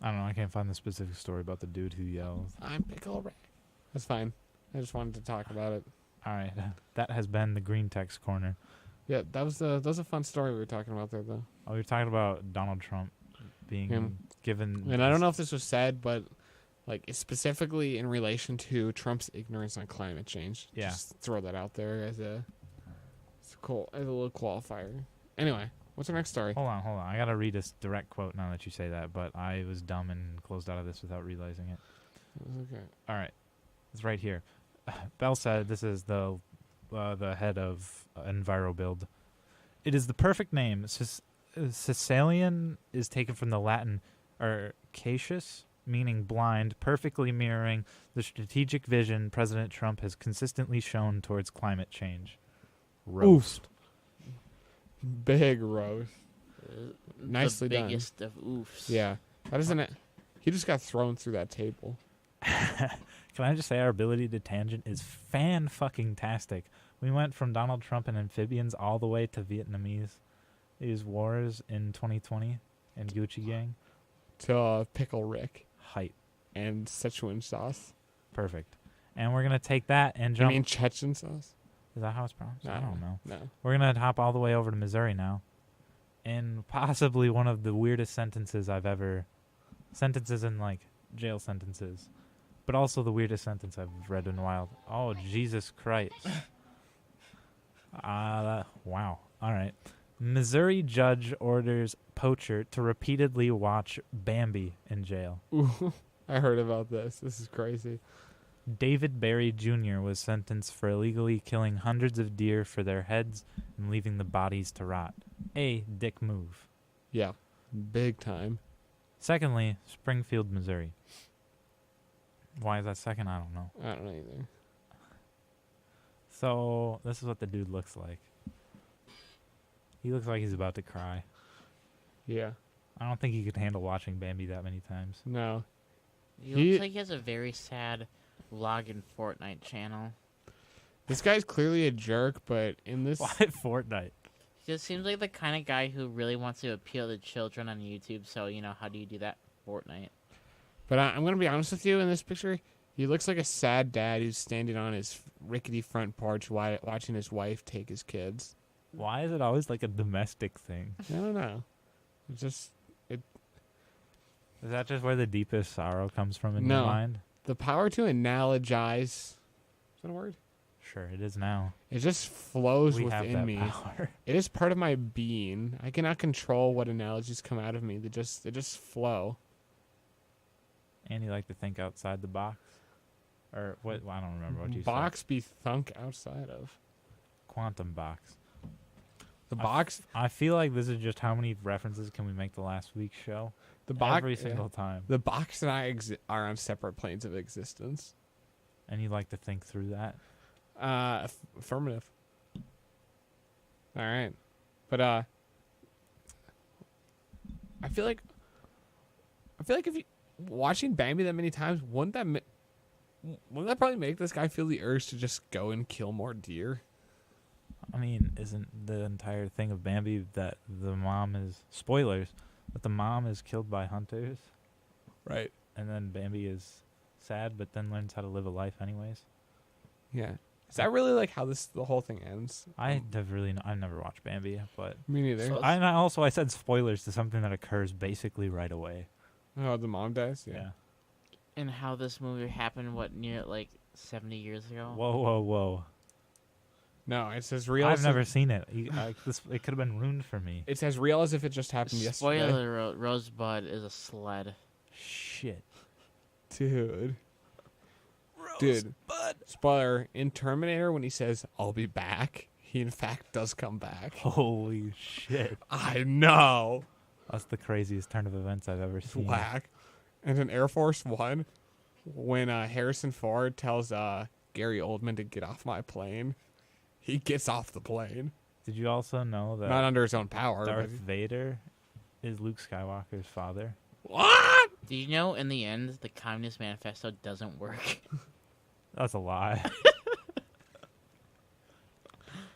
I don't know. I can't find the specific story about the dude who yells. I'm Pickle Rick. That's fine. I just wanted to talk about it. All right, that has been the Green Text Corner. Yeah, that was a fun story we were talking about there, though. Oh, we were talking about Donald Trump being given. And I don't know if this was said, but like specifically in relation to Trump's ignorance on climate change. Yeah. Just throw that out there as a little qualifier. Anyway, what's our next story? Hold on. I gotta read a direct quote now that you say that, but I was dumb and closed out of this without realizing it. Okay. All right, it's right here. Bell said, "This is the head of EnviroBuild. It is the perfect name. Cecilian is taken from the Latin "arcacius," meaning blind, perfectly mirroring the strategic vision President Trump has consistently shown towards climate change." Roast. Big roast. Nicely the done. biggest of oofs. Yeah. That isn't it. He just got thrown through that table. Can I just say our ability to tangent is fan-fucking-tastic. We went from Donald Trump and amphibians all the way to Vietnamese. These wars in 2020. And Gucci Gang. To Pickle Rick Hype. and Szechuan sauce. Perfect. And we're gonna take that and You jump. mean Chechen sauce? Is that how it's pronounced? I don't know. No. We're gonna hop all the way over to Missouri now, and possibly one of the weirdest sentences I've ever. Sentences in like jail sentences, but also the weirdest sentence I've read in a while. Oh Jesus Christ! Wow. All right. Missouri judge orders poacher to repeatedly watch Bambi in jail. Ooh, I heard about this. This is crazy. David Barry Jr. was sentenced for illegally killing hundreds of deer for their heads and leaving the bodies to rot. A dick move. Yeah, big time. Secondly, Springfield, Missouri. Why is that second? I don't know. I don't know either. So, this is what the dude looks like. He looks like he's about to cry. Yeah. I don't think he could handle watching Bambi that many times. No. He looks like he has a very sad vlog in Fortnite channel. This guy's clearly a jerk, but in this... Why Fortnite? He just seems like the kind of guy who really wants to appeal to children on YouTube, so, how do you do that? Fortnite. But I'm going to be honest with you, in this picture, he looks like a sad dad who's standing on his rickety front porch watching his wife take his kids. Why is it always like a domestic thing? I don't know. It's just... Is that just where the deepest sorrow comes from in your mind? The power to analogize. Is that a word? Sure, it is now. It just flows We have within that me. power. It is part of my being. I cannot control what analogies come out of me. They just flow. And you like to think outside the box? Or what? Well, I don't remember what you Box be thunk outside of. said. Quantum box. The box. I feel like this is just how many references can we make the last week's show? The box. Every single time. The box and I are on separate planes of existence. And you like to think through that? Affirmative. All right, but I feel like if you watching Bambi that many times, wouldn't that probably make this guy feel the urge to just go and kill more deer? I mean, isn't the entire thing of Bambi that the mom is spoilers? That the mom is killed by hunters, Right. and then Bambi is sad, but then learns how to live a life anyways. Yeah. Is that really like how the whole thing ends? I've never watched Bambi, but Me neither. So- I said spoilers to something that occurs basically right away. Oh, the mom dies. Yeah. And how this movie happened, near 70 years ago? Whoa. No, it's as real. I've never seen it. It could have been ruined for me. It's as real as if it just happened yesterday. Spoiler: Rosebud is a sled. Shit. Dude. Spoiler, in Terminator, when he says, "I'll be back," he in fact does come back. Holy shit. I know. That's the craziest turn of events I've ever seen. Whack. And in Air Force One, when Harrison Ford tells Gary Oldman to get off my plane, he gets off the plane. Did you also know that Not under his own power. Darth But Vader is Luke Skywalker's father? what? Do you know in the end the Communist Manifesto doesn't work? That's a lie.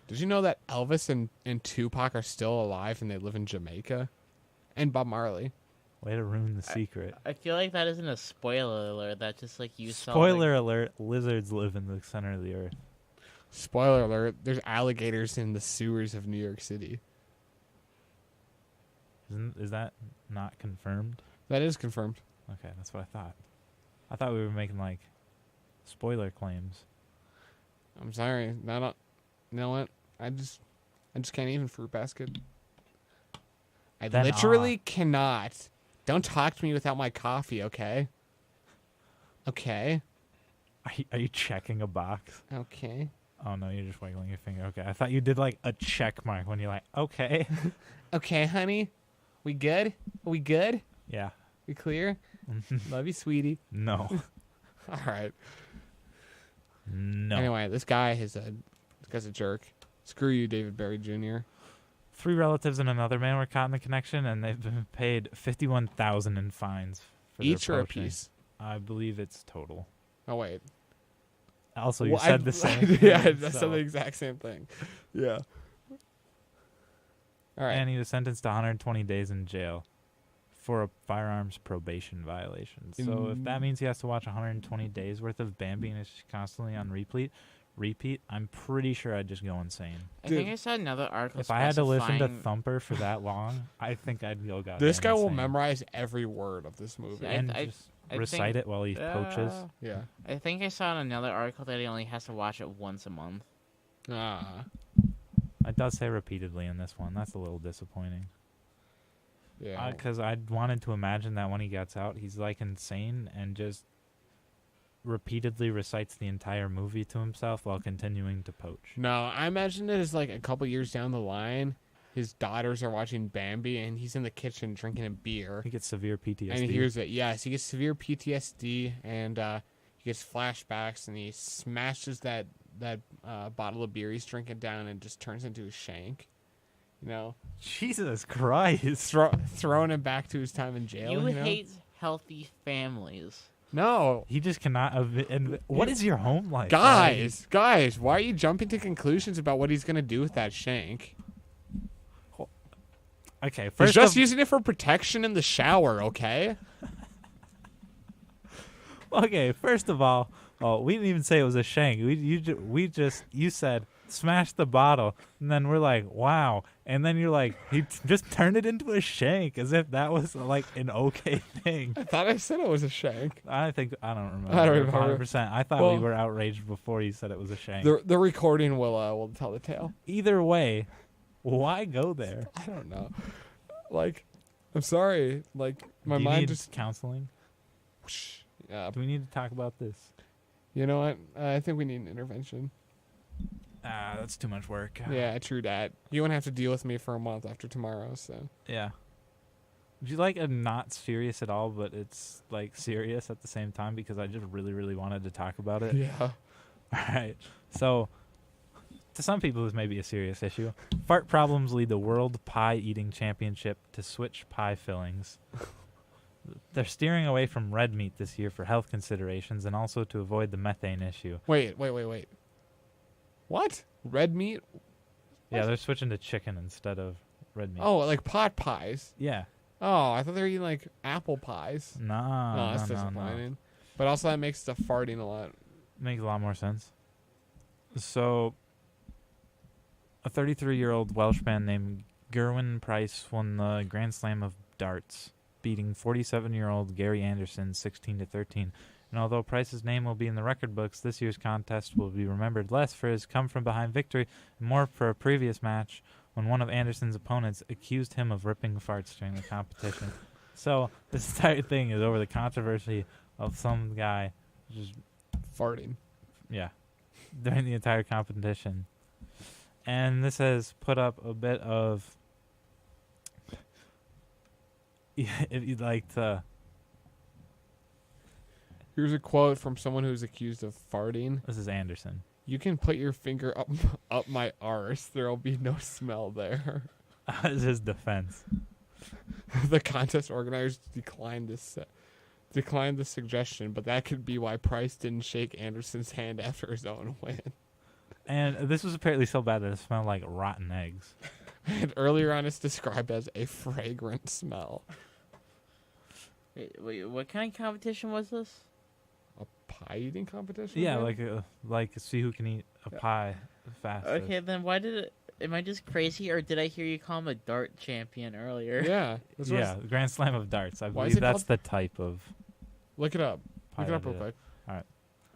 Did you know that Elvis and Tupac are still alive and they live in Jamaica? And Bob Marley. Way to ruin the secret. I feel like that isn't a spoiler alert. That's just you saw. Spoiler alert, lizards live in the center of the earth. Spoiler alert, there's alligators in the sewers of New York City. Is that not confirmed? That is confirmed. Okay, that's what I thought. I thought we were making spoiler claims. I'm sorry. You know what? I just can't even fruit basket. I Then literally cannot. Don't talk to me without my coffee, okay? Okay. Are you checking a box? Okay. Oh no, you're just wiggling your finger. Okay, I thought you did a check mark when you're like, okay. Okay, honey. We good? Are we good? Yeah. We clear? Love you, sweetie. No. All right. No. Anyway, this guy's a jerk. Screw you, David Barry Jr. 3 relatives and another man were caught in the connection, and they've been paid $51,000 in fines for Each their or a poaching. piece? I believe it's total. Oh, wait. Also, you Well, said the same. Yeah, I thing, said so- the exact same thing. Yeah. All right. And he was sentenced to 120 days in jail. for a firearms probation violation. So if that means he has to watch 120 days worth of Bambi and it's constantly on repeat, I'm pretty sure I'd just go insane. I think I saw another article. If I had to listen to Thumper for that long, I think I'd go goddamn This guy will insane. memorize every word of this movie. And just recite it while he poaches. Yeah. I think I saw in another article that he only has to watch it once a month. It does say repeatedly in this one. That's a little disappointing. Yeah. Because I wanted to imagine that when he gets out, he's like insane and just repeatedly recites the entire movie to himself while continuing to poach. No, I imagine it as like a couple years down the line, his daughters are watching Bambi and he's in the kitchen drinking a beer. He gets severe PTSD. And he hears it. Yes, he gets severe PTSD and he gets flashbacks and he smashes that bottle of beer he's drinking down and just turns into a shank. You know? Jesus Christ. Throwing him back to his time in jail. You know? hate healthy families. No. He just cannot. And what is your home like? Guys, why are you jumping to conclusions about what he's going to do with that shank? Okay, He's just using it for protection in the shower, okay? Okay, first of all, we didn't even say it was a shank. You said smash the bottle, and then we're like, wow, and then you're like, he just turned it into a shank, as if that was like an okay thing. I thought I said it was a shank. I don't remember. I don't remember. 100%. I thought we were outraged before you said it was a shank. The recording will tell the tale. Either way, why go there? I don't know. Like, I'm sorry. Like, my Do you mind need just counseling. Yeah. Do we need to talk about this? You know what? I think we need an intervention. That's too much work. Yeah, true that. You won't have to deal with me for a month after tomorrow, so. Yeah. Would you like a not serious at all, but it's like serious at the same time because I just really, really wanted to talk about it? Yeah. All right. So, to some people, this may be a serious issue. Fart problems lead the World Pie Eating Championship to switch pie fillings. They're steering away from red meat this year for health considerations and also to avoid the methane issue. Wait. What? Red meat? Yeah, they're switching to chicken instead of red meat. Oh, like pot pies. Yeah. Oh, I thought they were eating like apple pies. No, That's disappointing. But also that makes the farting a lot. Makes a lot more sense. So, a 33-year-old Welshman named Gerwyn Price won the Grand Slam of darts, beating 47-year-old Gary Anderson 16-13. And although Price's name will be in the record books, this year's contest will be remembered less for his come-from-behind victory and more for a previous match when one of Anderson's opponents accused him of ripping farts during the competition. So this entire thing is over the controversy of some guy just farting. Yeah, during the entire competition. And this has put up a bit of, if you'd like to... Here's a quote from someone who's accused of farting. This is Anderson. You can put your finger up my arse. There'll be no smell there. This is his defense. The contest organizers declined the suggestion, but that could be why Price didn't shake Anderson's hand after his own win. And this was apparently so bad that it smelled like rotten eggs. And earlier on, it's described as a fragrant smell. Wait, what kind of competition was this? A pie eating competition? Yeah, like see who can eat a pie faster. Okay, then why did it... Am I just crazy, or did I hear you call him a dart champion earlier? Yeah. Yeah, Grand Slam of darts. I Why is believe it that's called- the type of Look it up. pie. Look it up that real did quick. All right.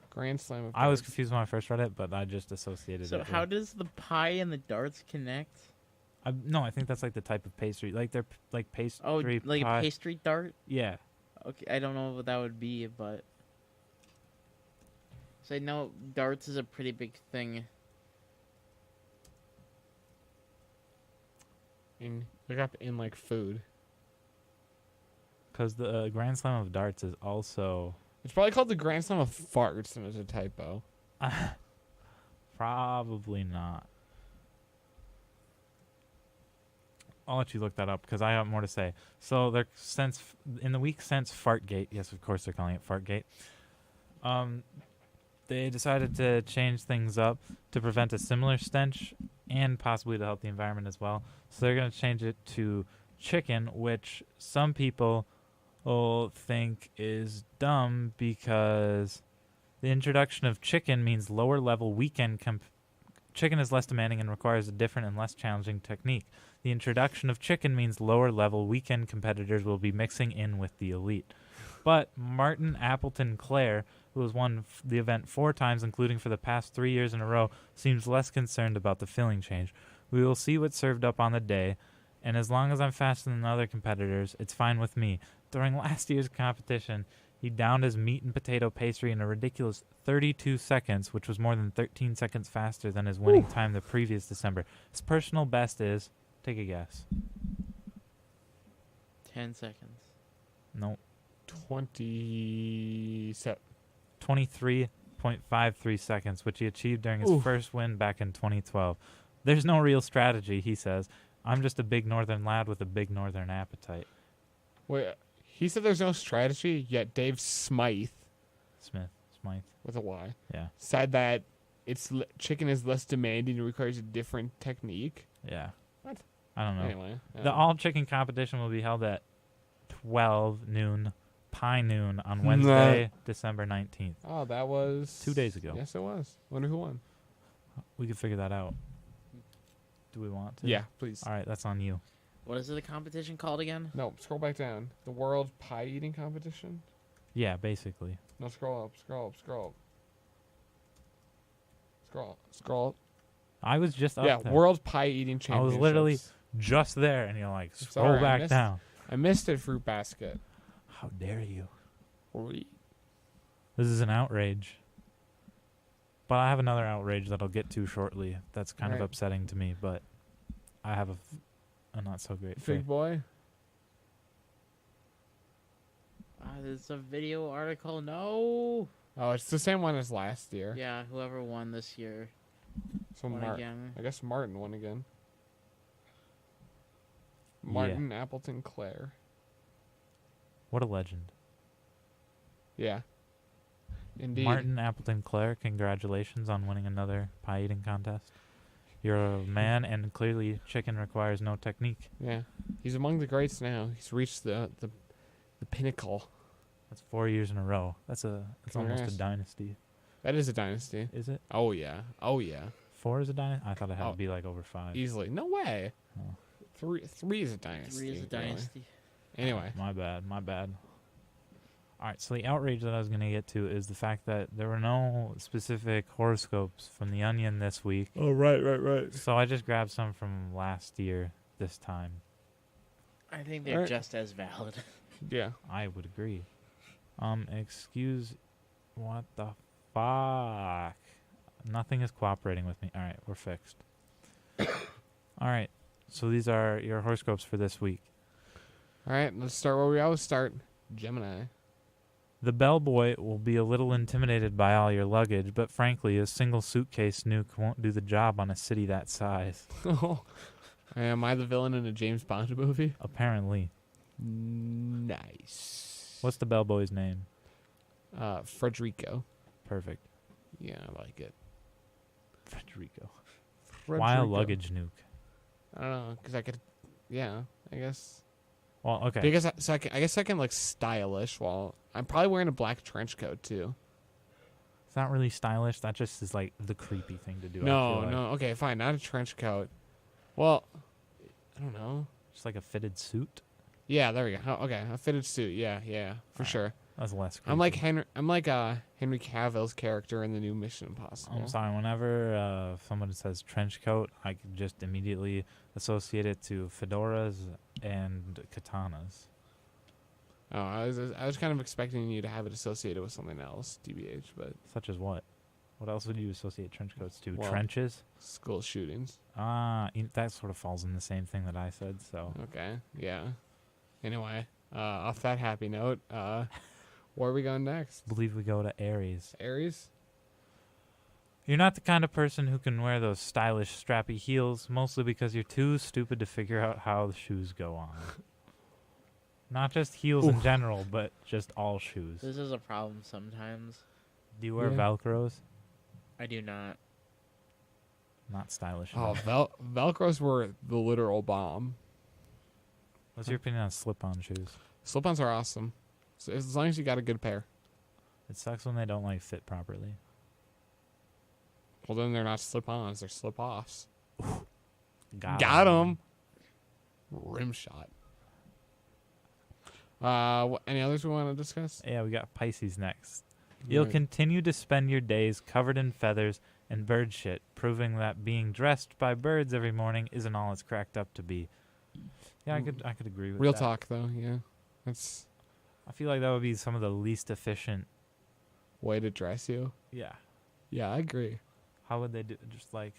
Grand Slam of I was darts. confused when I first read it, but I just associated So it. how does the pie and the darts connect? No, I think that's like the type of pastry. Like they're like pastry Oh, like pie. a pastry dart? Yeah. Okay, I don't know what that would be, but... So I know darts is a pretty big thing. Look up in like food. Because the Grand Slam of darts is also... It's probably called the Grand Slam of farts, and it's a typo. Probably not. I'll let you look that up because I have more to say. So in the week since Fartgate, yes, of course they're calling it Fartgate, they decided to change things up to prevent a similar stench and possibly to help the environment as well. So they're going to change it to chicken, which some people will think is dumb because the introduction of chicken means lower level weekend chicken is less demanding and requires a different and less challenging technique. The introduction of chicken means lower level weekend competitors will be mixing in with the elite. But Martin Appleton Clare, who has won the event 4 times, including for the past 3 years in a row, seems less concerned about the filling change. We will see what's served up on the day, and as long as I'm faster than the other competitors, it's fine with me. During last year's competition, he downed his meat and potato pastry in a ridiculous 32 seconds, which was more than 13 seconds faster than his winning time the previous December. His personal best is, take a guess. 10 seconds. Nope. 23.53 seconds, which he achieved during his first win back in 2012. There's no real strategy, he says. I'm just a big northern lad with a big northern appetite. Wait, he said there's no strategy, yet Dave Smythe with a Y, yeah, said that chicken is less demanding and requires a different technique. Yeah. What? I don't know. Anyway, the all chicken competition will be held at 12 noon, Pie Noon on Wednesday, December 19th. Oh, that was 2 days ago. Yes, it was. Wonder who won. We could figure that out. Do we want to? Yeah, please. All right, that's on you. What is the competition called again? No, scroll back down. The World Pie Eating Competition? Yeah, basically. No, scroll up. I was just up there. there. World Pie Eating Championships. I was literally just there, and you're like, scroll Sorry, back down. I missed it, Fruit Basket. How dare you? Really? This is an outrage. But I have another outrage that I'll get to shortly. That's kind of upsetting to me, but I have a not so great Fig Boy? There's a video article. No. Oh, it's the same one as last year. Yeah, whoever won this year. So again. I guess Martin won again. Martin Appleton Clare. What a legend. Yeah. Indeed. Martin Appleton Clare, congratulations on winning another pie eating contest. You're a man, and clearly chicken requires no technique. Yeah. He's among the greats now. He's reached the pinnacle. That's 4 years in a row. That's almost a dynasty. That is a dynasty. Is it? Oh, yeah. 4 is a dynasty? I thought it had to be like over 5. Easily. No way. Oh. 3 is a dynasty. 3 is a dynasty. Anyway. My bad. All right, so the outrage that I was going to get to is the fact that there were no specific horoscopes from The Onion this week. Oh, right. So I just grabbed some from last year this time. I think they're just as valid. Yeah. I would agree. What the fuck? Nothing is cooperating with me. All right, we're fixed. All right, so these are your horoscopes for this week. All right, let's start where we always start. Gemini. The bellboy will be a little intimidated by all your luggage, but frankly, a single suitcase nuke won't do the job on a city that size. Am I the villain in a James Bond movie? Apparently. Nice. What's the bellboy's name? Frederico. Perfect. Yeah, I like it. Frederico. Why a luggage nuke? I don't know, because I could... Yeah, I guess... Well, okay. Because I guess I can look stylish while... I'm probably wearing a black trench coat, too. It's not really stylish. That just is, like, the creepy thing to do. No. Okay, fine. Not a trench coat. Well, I don't know. Just like a fitted suit? Yeah, there we go. Oh, okay, a fitted suit. Yeah, for sure. That's less creepy. I'm like Henry Cavill's character in the new Mission Impossible. I'm sorry. Whenever someone says trench coat, I can just immediately associate it to fedoras and katanas. Oh, I was kind of expecting you to have it associated with something else, TBH, but... Such as what? What else would you associate trench coats to? Well, trenches? School shootings. That sort of falls in the same thing that I said, so... Okay, yeah. Anyway, off that happy note, where are we going next? I believe we go to Aries. Aries? You're not the kind of person who can wear those stylish, strappy heels, mostly because you're too stupid to figure out how the shoes go on. Not just heels in general, but just all shoes. This is a problem sometimes. Do you wear Velcros? I do not. Not stylish. Oh, Velcros were the literal bomb. What's your opinion on slip-on shoes? Slip-ons are awesome. So as long as you got a good pair. It sucks when they don't like fit properly. Well, then they're not slip-ons. They're slip-offs. Got 'em. Rim shot. Any others we want to discuss? Yeah, we got Pisces next. You'll Right. continue to spend your days covered in feathers and bird shit, proving that being dressed by birds every morning isn't all it's cracked up to be. Yeah, I could agree with Real that. talk, though. Yeah, that's I feel like that would be some of the least efficient. way to dress you. Yeah. Yeah, I agree. How would they do? Just like,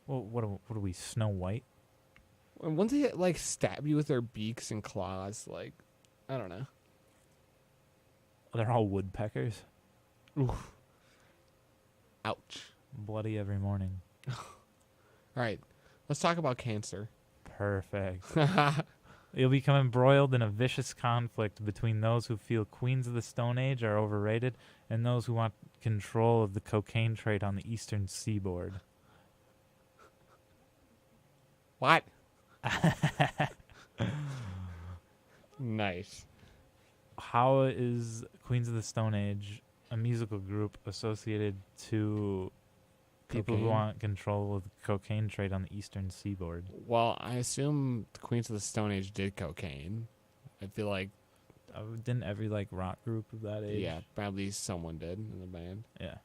well, what are we? Snow White? And once they like stab you with their beaks and claws, like I don't know. They're all woodpeckers. Oof. Ouch. Bloody every morning. All right, let's talk about Cancer. Perfect. You'll become embroiled in a vicious conflict between those who feel Queens of the Stone Age are overrated and those who want control of the cocaine trade on the eastern seaboard. What? Nice. How is Queens of the Stone Age a musical group associated to people who Cocaine? want control of the cocaine trade on the eastern seaboard? Well, I assume the Queens of the Stone Age did cocaine. I feel like, Didn't every like rock group of that age? yeah, probably someone did in the band. Yeah.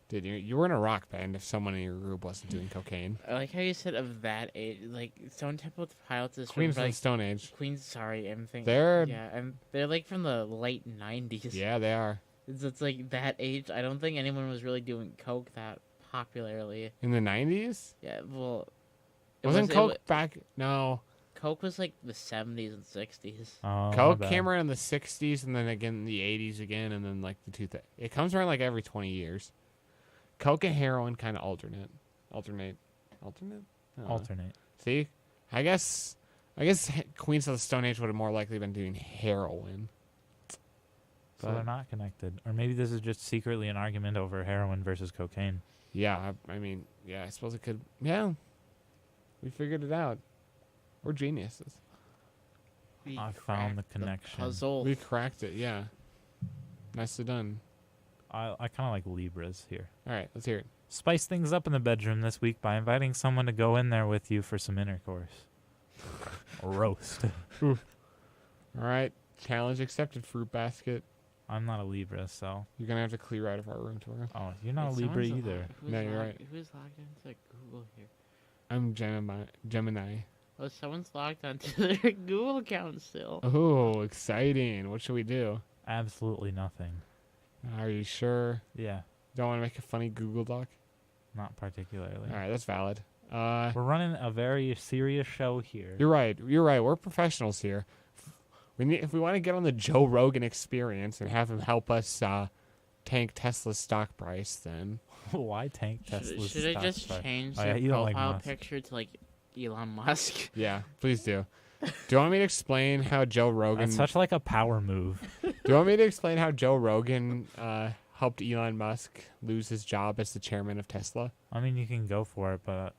Did you were in a rock band if someone in your group wasn't doing cocaine? I like how you said of that age, like Stone Temple Pilots is Queens from of like the Stone Age. Queens. Sorry, I'm thinking. They're Yeah, they're like from the late '90s. yeah, they are. It's like that age. I don't think anyone was really doing coke that popularly. In the 90s? Yeah, well, it Wasn't was- Coke it back? No. Coke was like the '70s and '60s. Oh, my Coke bad. came around in the 60s and then again in the 80s again and then like the 2000s. It comes around like every 20 years. Coke and heroin kind of alternate. Alternate? I don't know. Alternate. See? I guess Queens of the Stone Age would have more likely been doing heroin. So But- they're not connected. Or maybe this is just secretly an argument over heroin versus cocaine. Yeah, I mean, yeah, I suppose it could. Yeah. We figured it out. We're geniuses. We I found the cracked connection. puzzle. We cracked it, yeah. Nicely done. I kind of like Libras here. All right, let's hear it. Spice things up in the bedroom this week by inviting someone to go in there with you for some intercourse. Roast. All right, challenge accepted, fruit basket. I'm not a Libra, so. You're going to have to clear out of our room tomorrow. Oh, you're not a Wait, Libra someone's either. Who's No, you're right. Who's logged into Google here? I'm Gemini. Oh, someone's logged onto their Google account still. Oh, exciting. What should we do? Absolutely nothing. Are you sure? Yeah, Don't want to make a funny Google Doc? not particularly. All right, that's valid. We're running a very serious show here. You're right. We're professionals here. If we want to get on the Joe Rogan experience and have him help us tank Tesla's stock price, then Why tank Tesla's Should I stock just price? change Oh, yeah, the you don't like profile Musk. picture to like Elon Musk? yeah, please do. Do you want me to explain how Joe Rogan? That's such like a power move. Do you want me to explain how Joe Rogan helped Elon Musk lose his job as the chairman of Tesla? I mean, you can go for it, but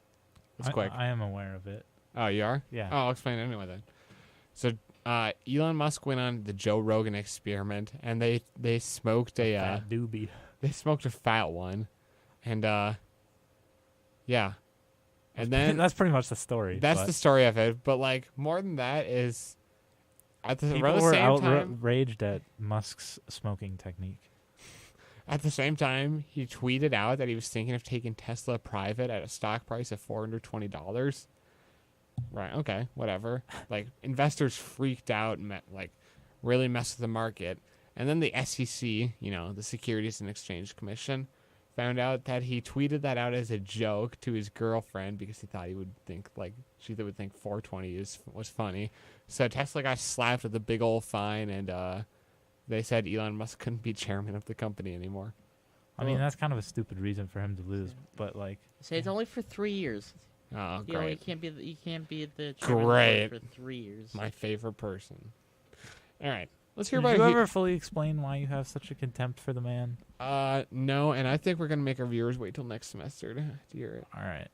It's quick. I am aware of it. Oh, you are? Yeah. Oh, I'll explain it anyway then. So Elon Musk went on the Joe Rogan experiment, and they smoked a Fat doobie. they smoked a fat one, and yeah, and then That's pretty much the story. that's but the story of it. But like more than that is at the people around the were same time. outraged at Musk's smoking technique. At the same time, he tweeted out that he was thinking of taking Tesla private at a stock price of $420. Right, okay, whatever. Like, investors freaked out and really messed with the market. And then the SEC, the Securities and Exchange Commission, found out that he tweeted that out as a joke to his girlfriend because he thought she would think 420 was funny. So Tesla got slapped with a big old fine, and they said Elon Musk couldn't be chairman of the company anymore. I mean, that's kind of a stupid reason for him to lose, but like, Say it's only for 3 years. Oh, You know, great. you can't be the chairman Great. for 3 years. My favorite person. All right. Let's hear did about you ever fully explain why you have such a contempt for the man? No, and I think we're going to make our viewers wait till next semester to hear it. All right,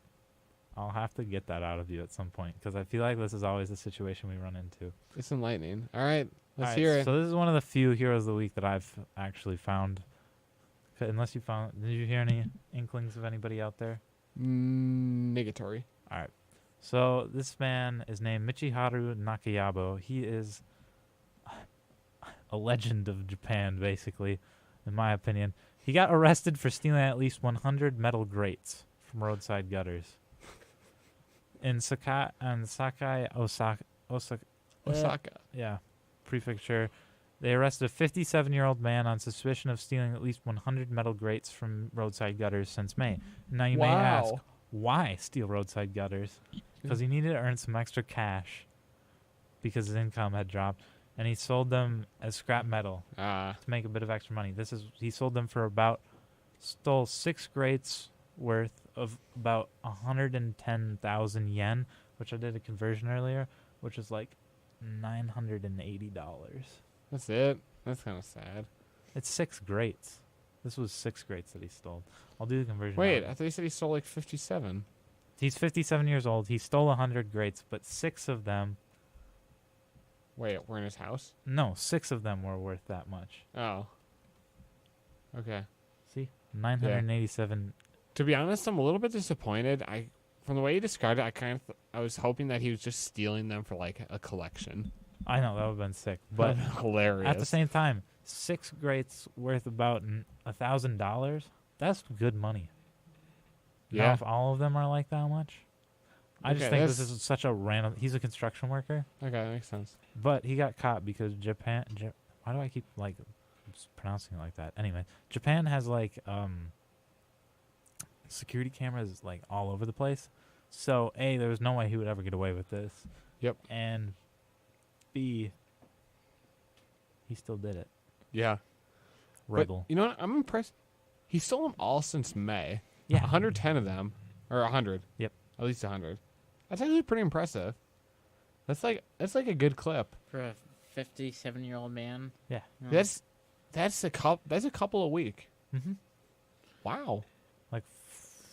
I'll have to get that out of you at some point because I feel like this is always the situation we run into. It's enlightening. All right, let's All right, hear it. So this is one of the few heroes of the week that I've actually found. Unless you found, did you hear any inklings of anybody out there? Negatory. All right. So this man is named Michiharu Nakayabo. He is a legend of Japan, basically, in my opinion. He got arrested for stealing at least 100 metal grates from roadside gutters. In Sakai, Osaka, prefecture, they arrested a 57-year-old man on suspicion of stealing at least 100 metal grates from roadside gutters since May. Now you may ask, why steal roadside gutters? Because he needed to earn some extra cash because his income had dropped, and he sold them as scrap metal to make a bit of extra money. He sold them for stole 6 grates worth of about 110,000 yen, which I did a conversion earlier, which is like $980. That's it. That's kind of sad. It's 6 grates. This was 6 grates that he stole. I'll do the conversion. Wait, I thought you said he stole like 57. He's 57 years old. He stole 100 grates, but 6 of them... Wait, we're in his house? No, 6 of them were worth that much. Oh. Okay. See? 987... To be honest, I'm a little bit disappointed. From the way he described it, I was hoping that he was just stealing them for like a collection. I know, that would have been sick. But hilarious. At the same time, 6 grates worth about $1,000, that's good money. Yeah. Now, if all of them are like that much, I just think this is such a random... He's a construction worker. Okay, that makes sense. But he got caught because Japan... why do I keep pronouncing it like that? Anyway, Japan has security cameras like all over the place. So A, there was no way he would ever get away with this. Yep. And B, he still did it. Yeah. Rebel. But you know what? I'm impressed. He stole them all since May. Yeah. 110 of them. Or 100. Yep. At least 100. That's actually pretty impressive. That's like a good clip. For a 57-year-old man. Yeah. You know? That's a couple a week. Mm-hmm. Wow. Like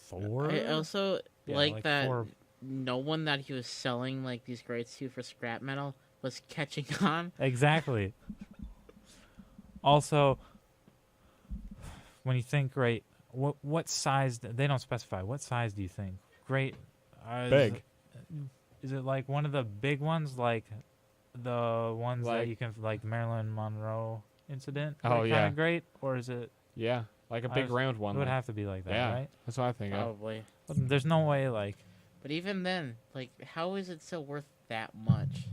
4? I also like that 4. no one that he was selling like these grates to for scrap metal was catching on. Exactly. Also, when you think grate, what size? They don't specify. What size do you think? Grate. Big. Is it like one of the big ones, like the ones that you can, like Marilyn Monroe incident? Oh, yeah. Kind of great, or is it? Yeah, like a big round one. It would have to be like that, yeah, right? that's what I think. Probably. There's no way, like. But even then, like, how is it still worth that much?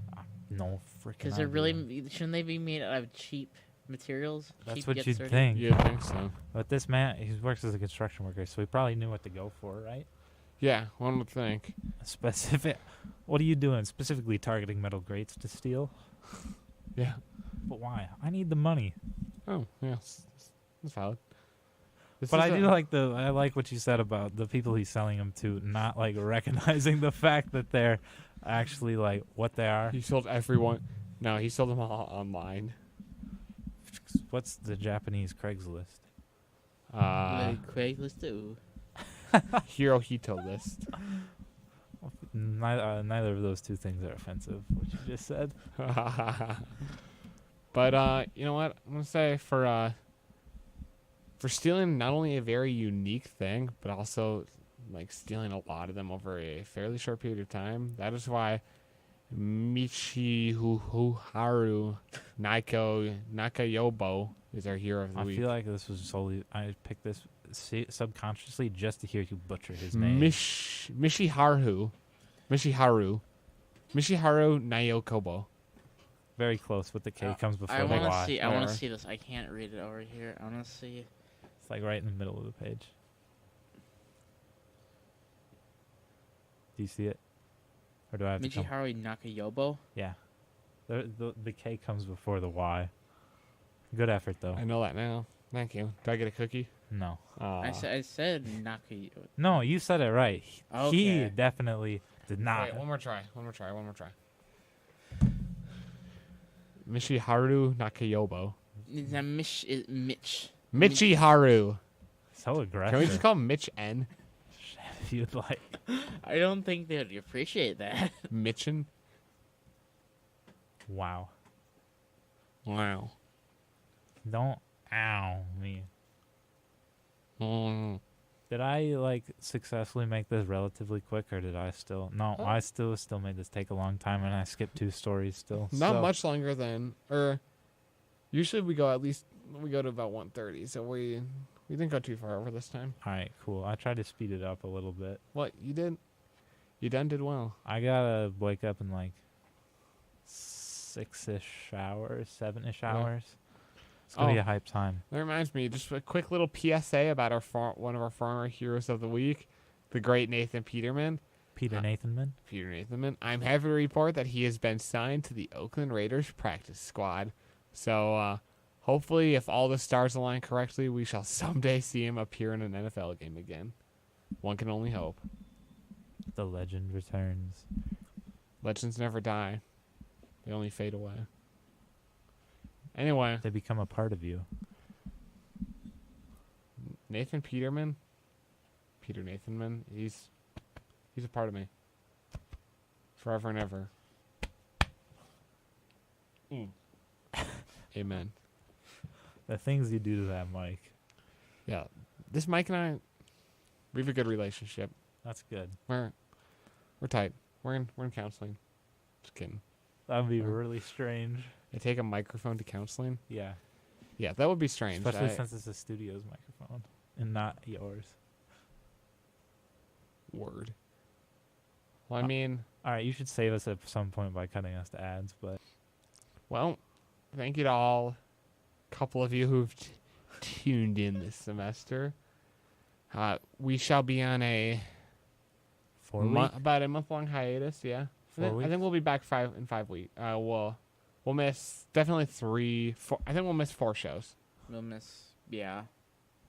No freaking. Because they're really shouldn't they be made out of cheap materials? That's cheap what you'd certain? think. You'd think so. But this man, he works as a construction worker, so he probably knew what to go for, right? Yeah, one would think. Specific. What are you doing? Specifically targeting metal grates to steal? Yeah. But why? I need the money. Oh, yeah. That's valid. But I like what you said about the people he's selling them to not like recognizing the fact that they're actually like what they are. He sold everyone. No, he sold them all online. What's the Japanese Craigslist? Craigslist too. Hirohito list. Neither of those two things are offensive, what you just said. But you know what? I'm gonna say for stealing not only a very unique thing, but also like stealing a lot of them over a fairly short period of time. That is why Michiharu Nakayobo is our hero of the week. I feel like this was solely I picked this subconsciously just to hear you butcher his name. Michiharu Nayokobo. Very close, but the K comes before the I Y. want to see this. I can't read it over here. I want to see. It's like right in the middle of the page. Do you see it? Or do I have to come? Michiharu Nakayobo? Yeah. The K comes before the Y. Good effort, though. I know that now. Thank you. Do I get a cookie? No. I said Nakayobo. No, you said it right. Okay. He definitely did not. Wait, one more try. Michiharu Nakayobo. Is Mitch? Michiharu. So aggressive. Can we just call him Mitch N? if you'd like. I don't think they'd appreciate that. Mitchin. Wow. Wow. Don't ow me. Mm. Did I successfully make this relatively quick, or did I still? No, I still made this take a long time, and I skipped 2 stories still. Not much longer than, usually we go to about 1:30, so we didn't go too far over this time. All right, cool. I tried to speed it up a little bit. What you did? You did well. I gotta wake up in 6-ish hours, 7-ish hours. It's gonna be a hype time. That reminds me, just a quick little PSA about one of our former heroes of the week, the great Nathan Peterman. Peter Nathanman. I'm happy to report that he has been signed to the Oakland Raiders practice squad. So hopefully, if all the stars align correctly, we shall someday see him appear in an NFL game again. One can only hope. The legend returns. Legends never die. They only fade away. Anyway. They become a part of you. Nathan Peterman. Peter Nathanman. He's a part of me. Forever and ever. Amen. The things you do to that mic. Yeah. This Mike and I, we have a good relationship. That's good. We're tight. We're in counseling. Just kidding. That would be really strange. I take a microphone to counseling. Yeah. Yeah, that would be strange. Especially since it's a studio's microphone and not yours. Word. Well, I mean... All right, you should save us at some point by cutting us to ads, but... Well, thank you to all couple of you who've tuned in this semester. We shall be on about a month-long hiatus, yeah. I think we'll be back in 5 weeks. We'll miss definitely 4. I think we'll miss 4 shows. We'll miss, yeah.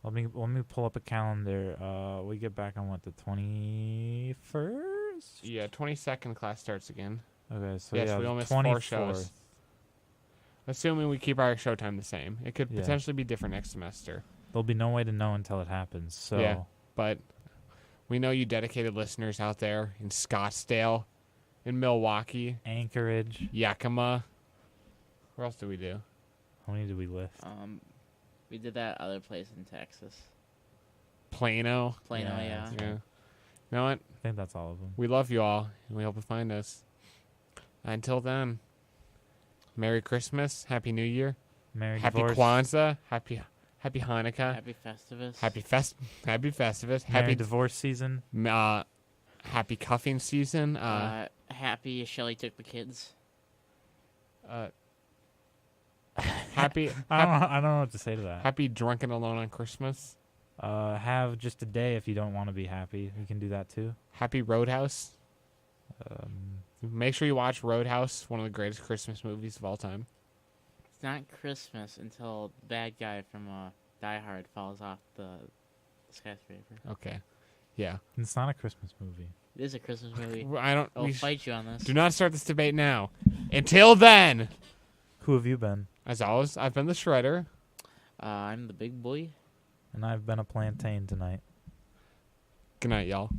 Let me pull up a calendar. We get back on the 21st? Yeah, 22nd class starts again. Okay, so yes, yeah, we'll miss 24th. 4 shows. Assuming we keep our show time the same. It could potentially be different next semester. There'll be no way to know until it happens. So yeah, but we know you dedicated listeners out there in Scottsdale, in Milwaukee, Anchorage, Yakima. Where else do we do? How many did we list? We did that other place in Texas. Plano. Yeah. You know what? I think that's all of them. We love you all, and we hope you find us. Until then, Merry Christmas, Happy New Year, Happy Divorce. Kwanzaa, Happy Hanukkah, Happy Festivus. Happy Festivus, Happy divorce season. Happy cuffing season. Happy Shelly took the kids. I don't know what to say to that. Happy drunken alone on Christmas. Have just a day if you don't want to be happy. You can do that too. Happy Roadhouse. Make sure you watch Roadhouse, one of the greatest Christmas movies of all time. It's not Christmas until the bad guy from Die Hard falls off the skyscraper. Okay. Yeah. It's not a Christmas movie. It is a Christmas movie. I'll fight you on this. Do not start this debate now. Until then. Who have you been? As always, I've been the Shredder. I'm the big boy. And I've been a plantain tonight. Good night, y'all.